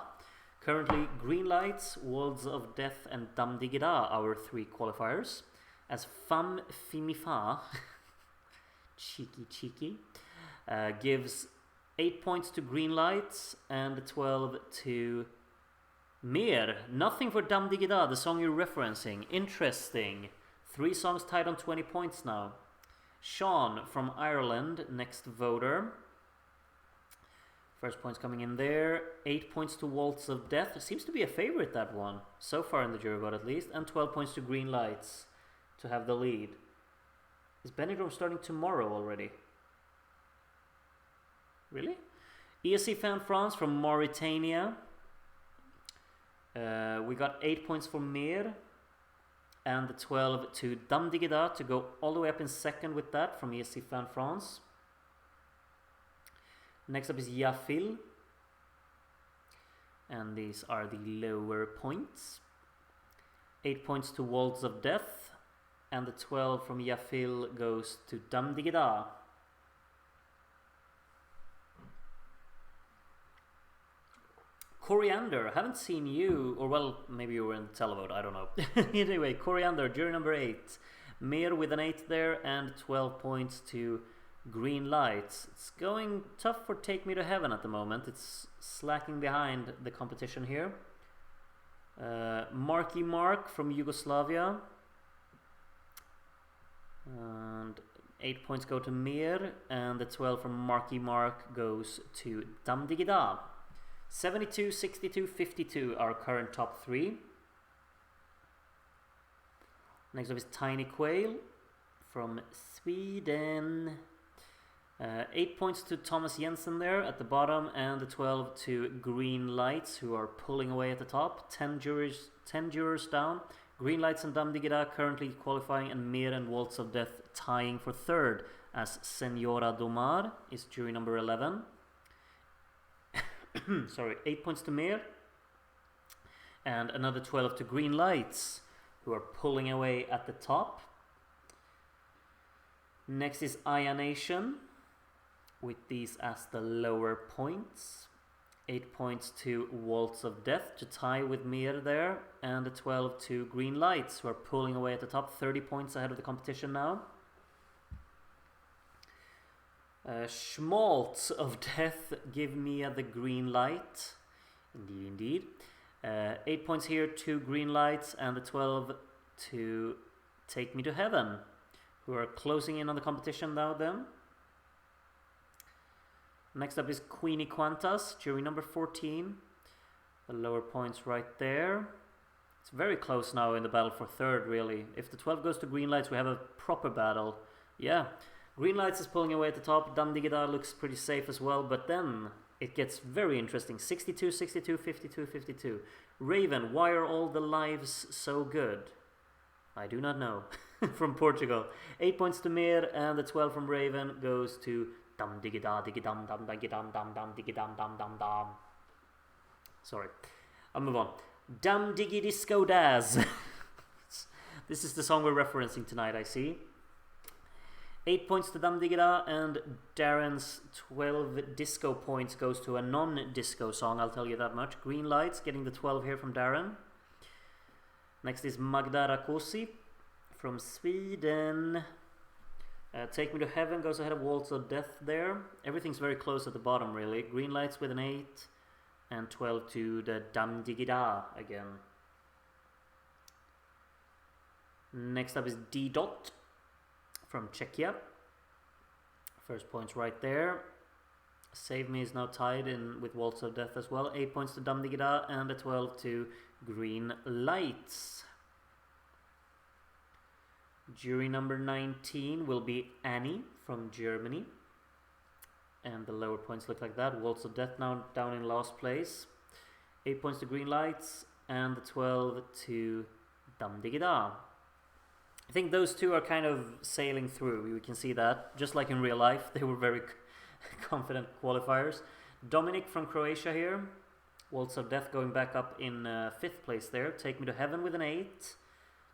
Currently, Green Lights, Walls of Death, and Dam Digida, our 3 qualifiers. As Fam Fimifa, cheeky, gives 8 points to Green Lights and 12 to Mer. Nothing for Dam Digida, the song you're referencing. Interesting. 3 songs tied on 20 points now. Sean from Ireland, next voter. First points coming in there. 8 points to Waltz of Death. It seems to be a favorite, that one. So far in the jury vote, at least. And 12 points to Green Lights to have the lead. Is Benidorm starting tomorrow already? Really? ESC Fan France from Mauritania. We got 8 points for Mer. And 12 to Dam Digida to go all the way up in second with that from ESC Fan France. Next up is Yafil. And these are the lower points. 8 points to Waltz of Death. And the 12 from Yafil goes to Dam Digida. Coriander, haven't seen you, or well, maybe you were in the televote, I don't know. Anyway, Coriander, jury number 8. Mer with an 8 there, and 12 points to Green Lights. It's going tough for Take Me to Heaven at the moment. It's slacking behind the competition here. Marky Mark from Yugoslavia. And 8 points go to Mer, and the 12 from Marky Mark goes to Dam Digida. 72, 62, 52, our current top 3. Next up is Tiny Quail from Sweden. 8 points to Thomas Jensen there at the bottom, and the 12 to Green Lights, who are pulling away at the top. 10 jurors down. Green Lights and Dam Digida currently qualifying, and Mer and Waltz of Death tying for third, as Senora Domar is jury number 11. Sorry, 8 points to Mer, and another 12 to Green Lights, who are pulling away at the top. Next is Aya Nation, with these as the lower points. 8 points to Waltz of Death to tie with Mer there, and the 12 to Green Lights, who are pulling away at the top. 30 points ahead of the competition now. Schmaltz of Death, give me the Green Light. Indeed. 8 points here to Green Lights, and the 12 to Take Me to Heaven, who are closing in on the competition now then. Next up is Queenie Quantas, jury number 14. The lower points right there. It's very close now in the battle for third, really. If the 12 goes to Green Lights, we have a proper battle. Yeah. Green Lights is pulling away at the top. Dam Digida looks pretty safe as well, but then it gets very interesting. 62, 62, 52, 52. Raven, why are all the lives so good? I do not know. From Portugal. 8 points to Mer, and the 12 from Raven goes to Dam Digida, Digidam, Dam Digidam, Dam Dam Digidam, Dam Dam Dam. Sorry. I'll move on. Dam Diggy Disco Daz. This is the song we're referencing tonight, I see. 8 points to Dam Digida, and Darren's 12 disco points goes to a non-disco song, I'll tell you that much. Green Lights getting the 12 here from Darren. Next is Magda Rakosi from Sweden. Take Me to Heaven goes ahead of Waltz of Death there. Everything's very close at the bottom, really. Green Lights with an 8, and 12 to the Dam Digida again. Next up is D. Dot from Czechia. First points right there. Save Me is now tied in with Waltz of Death as well. 8 points to Dam Digida, and a 12 to Green Lights. Jury number 19 will be Annie from Germany. And the lower points look like that. Waltz of Death now down in last place. 8 points to Green Lights, and the 12 to Dam Digida. I think those two are kind of sailing through. We can see that. Just like in real life, they were very confident qualifiers. Dominic from Croatia here. Waltz of Death going back up in 5th place there. Take Me to Heaven with an 8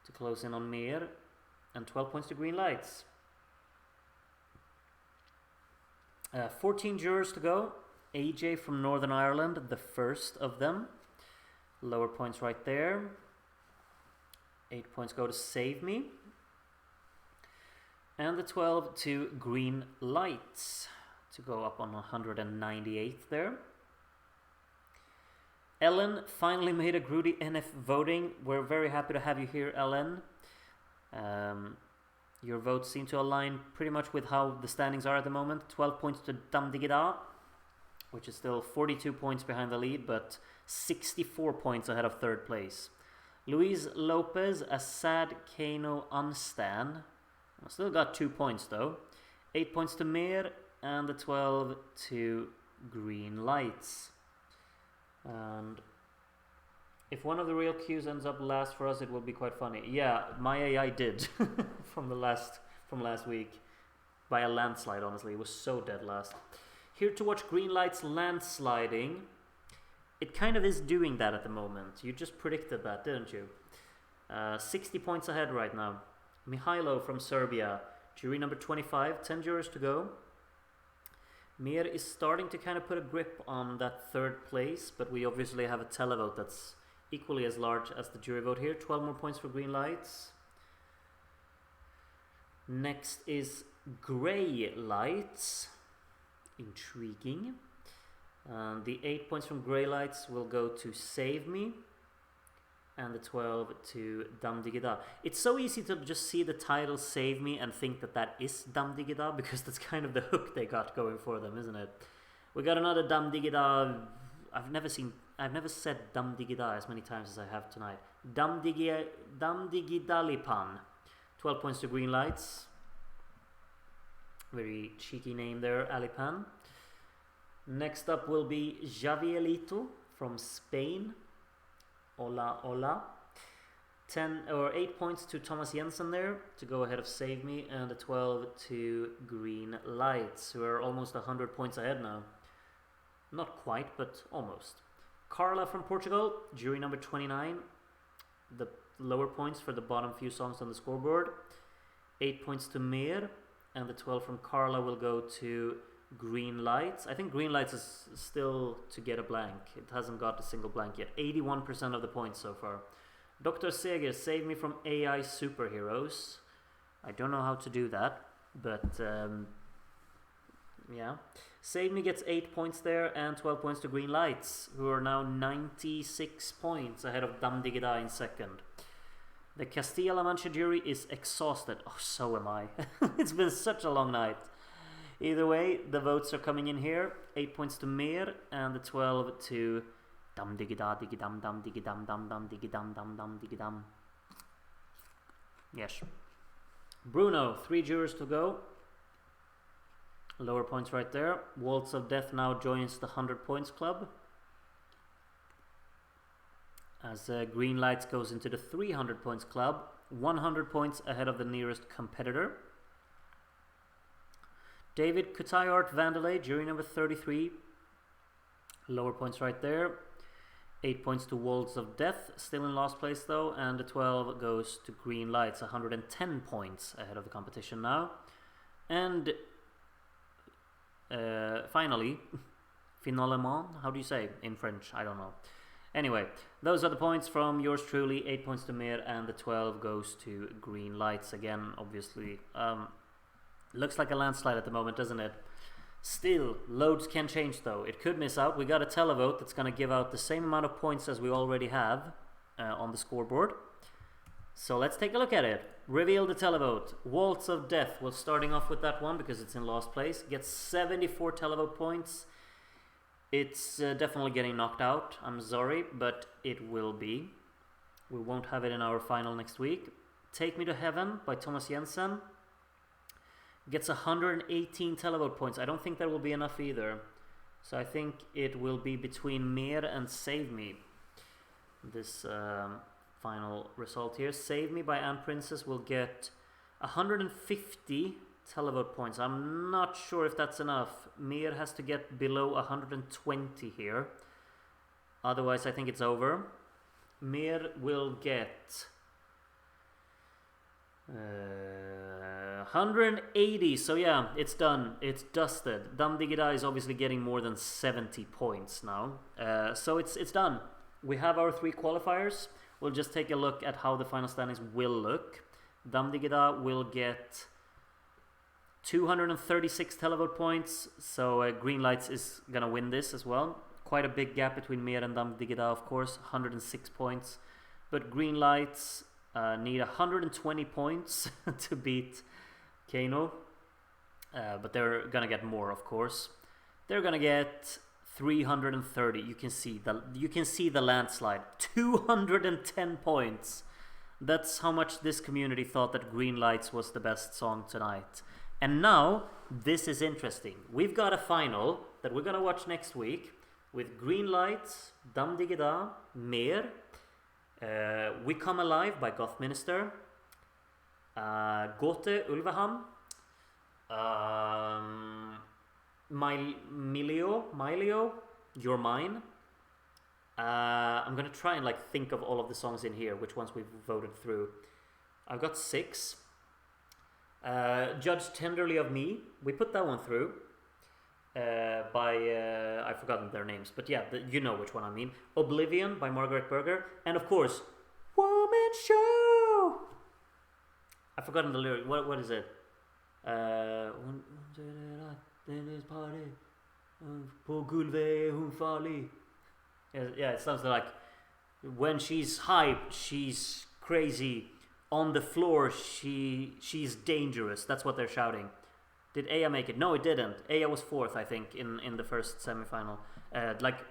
to close in on Mer. And 12 points to Green Lights. 14 jurors to go. AJ from Northern Ireland, the first of them. Lower points right there. 8 points go to Save Me. And the 12 to Green Lights to go up on 198th there. Ellen finally made a Groody NF voting. We're very happy to have you here, Ellen. Your votes seem to align pretty much with how the standings are at the moment. 12 points to Damdigida, which is still 42 points behind the lead, but 64 points ahead of third place. Luis Lopez, Assad Kano Unstan. Still got 2 points though. 8 points to Mir, and the 12 to Green Lights. And if one of the real queues ends up last for us, it will be quite funny. Yeah, my AI did from last week by a landslide. Honestly, it was so dead last. Here to watch Green Lights landsliding. It kind of is doing that at the moment. You just predicted that, didn't you? 60 points ahead right now. Mihailo from Serbia, jury number 25, 10 jurors to go. Mir is starting to kind of put a grip on that third place, but we obviously have a televote that's equally as large as the jury vote here. 12 more points for Green Lights. Next is Grey Lights. Intriguing. The 8 points from Grey Lights will go to Save Me, and the 12 to Damdigida. It's so easy to just see the title Save Me and think that that is Damdigida, because that's kind of the hook they got going for them, isn't it? We got another Damdigida. I've never said Damdigida as many times as I have tonight. Damdigidalipan. 12 points to Green Lights. Very cheeky name there, Alipan. Next up will be Javielito from Spain. Hola, hola. 8 points to Thomas Jensen there to go ahead of Save Me, and a 12 to Green Lights, who are almost 100 points ahead now. Not quite, but almost. Carla from Portugal, jury number 29. The lower points for the bottom few songs on the scoreboard. 8 points to Mir, and the 12 from Carla will go to Green Lights. I think Green Lights is still to get a blank. It hasn't got a single blank yet. 81% of the points so far. Dr. Seger, Save Me from AI Superheroes. I don't know how to do that, but yeah. Save Me gets 8 points there, and 12 points to Green Lights, who are now 96 points ahead of Damdigida in second. The Castilla-La Mancha jury is exhausted. Oh, so am I. It's been such a long night. Either way, the votes are coming in here. 8 points to Mir, and the 12 to Dum Digida Digidum Dum Digidum Dum Dum Digidum Dum Dum Digidum. Yes. Bruno, 3 jurors to go. Lower points right there. Waltz of Death now joins the 100 points club, as Green Lights goes into the 300 points club. 100 points ahead of the nearest competitor. David Kutayart Vandelay, jury number 33. Lower points right there. 8 points to Waltz of Death, still in last place though, and the 12 goes to Green Lights, 110 points ahead of the competition now. And finally, finalement, how do you say in French? I don't know. Anyway, those are the points from yours truly. 8 points to Mir, and the 12 goes to Green Lights again, obviously. Looks like a landslide at the moment, doesn't it? Still, loads can change though. It could miss out. We got a televote that's going to give out the same amount of points as we already have on the scoreboard. So let's take a look at it. Reveal the televote. Waltz of Death. We're starting off with that one because it's in last place. Gets 74 televote points. It's definitely getting knocked out. I'm sorry, but it will be. We won't have it in our final next week. Take Me to Heaven by Thomas Jensen. Gets 118 televote points. I don't think that will be enough either. So I think it will be between Mir and Save Me. This final result here. Save Me by Anne Princess will get 150 televote points. I'm not sure if that's enough. Mir has to get below 120 here. Otherwise I think it's over. Mir will get 180, so yeah, it's done. It's dusted. Dam Digida is obviously getting more than 70 points now. So it's done. we have our 3 qualifiers. We'll just take a look at how the final standings will look. Damdigida will get 236 televote points, so Green Lights is gonna win this as well. Quite a big gap between Mer and Damdigida, of course, 106 points. But Green Lights need 120 points to beat Kano. But they're gonna get more, of course. They're gonna get 330. You can see the landslide. 210 points. That's how much this community thought that Green Lights was the best song tonight. And now, this is interesting. We've got a final that we're gonna watch next week with Green Lights, Damdigida, Mer, We Come Alive by Goth Minister, Gåte Ulveham, Milio, You're Mine. I'm gonna try and think of all of the songs in here, which ones we've voted through. I've got 6. Judge Tenderly of Me, we put that one through by I've forgotten their names, but yeah, you know which one I mean. Oblivion by Margaret Berger, and of course Woman Show. I've forgotten the lyric. What is it? Yeah, it sounds like when she's hyped, she's crazy. On the floor, she's dangerous. That's what they're shouting. Did Aya make it? No, it didn't. Aya was 4th, I think, in the first semifinal.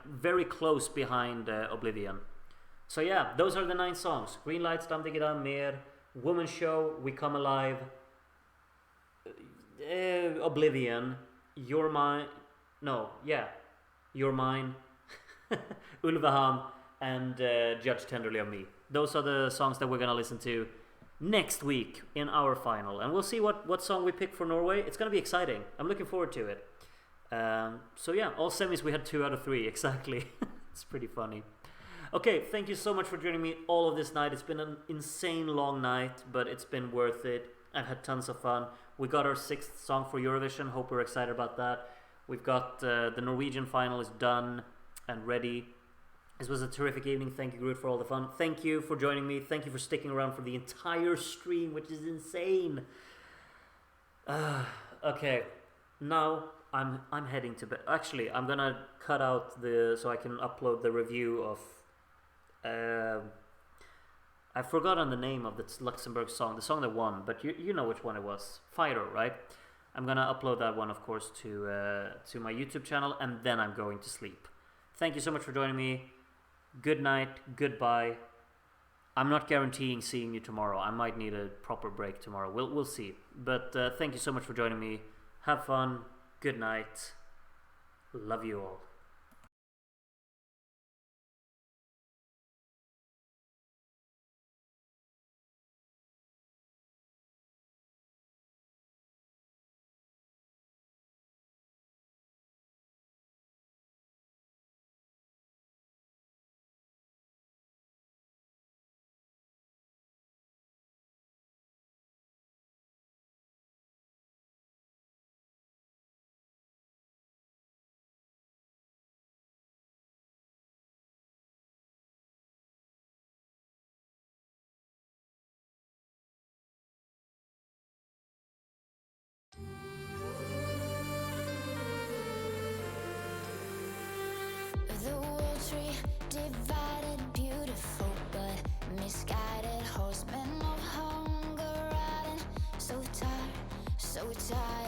Very close behind Oblivion. So yeah, those are the 9 songs. Green Lights, Damdigida, Mer, Woman Show, We Come Alive, Oblivion, You're Mine. No, yeah. You're Mine, Ulveham, and Judge Tenderly of Me. Those are the songs that we're gonna listen to next week in our final, and we'll see what song we pick for Norway. It's gonna be exciting. I'm looking forward to it. So yeah, all semis we had 2 out of 3 exactly. It's pretty funny. Okay, thank you so much for joining me all of this night. It's been an insane long night, but it's been worth it. I've had tons of fun. We got our 6th song for Eurovision. Hope we're excited about that. We've got the Norwegian final is done and ready. This was a terrific evening. Thank you, Groot, for all the fun. Thank you for joining me. Thank you for sticking around for the entire stream, which is insane. Okay, now I'm heading to bed. Actually, I'm gonna cut out so I can upload the review of. I've forgotten the name of the Luxembourg song, the song that won, but you know which one it was. Fido, right? I'm gonna upload that one, of course, to my YouTube channel, and then I'm going to sleep. Thank you so much for joining me. Good night, goodbye. I'm not guaranteeing seeing you tomorrow. I might need a proper break tomorrow. We'll see. But thank you so much for joining me. Have fun. Good night. Love you all. The world tree divided, beautiful but misguided. Horsemen of hunger riding, so tired, so tired.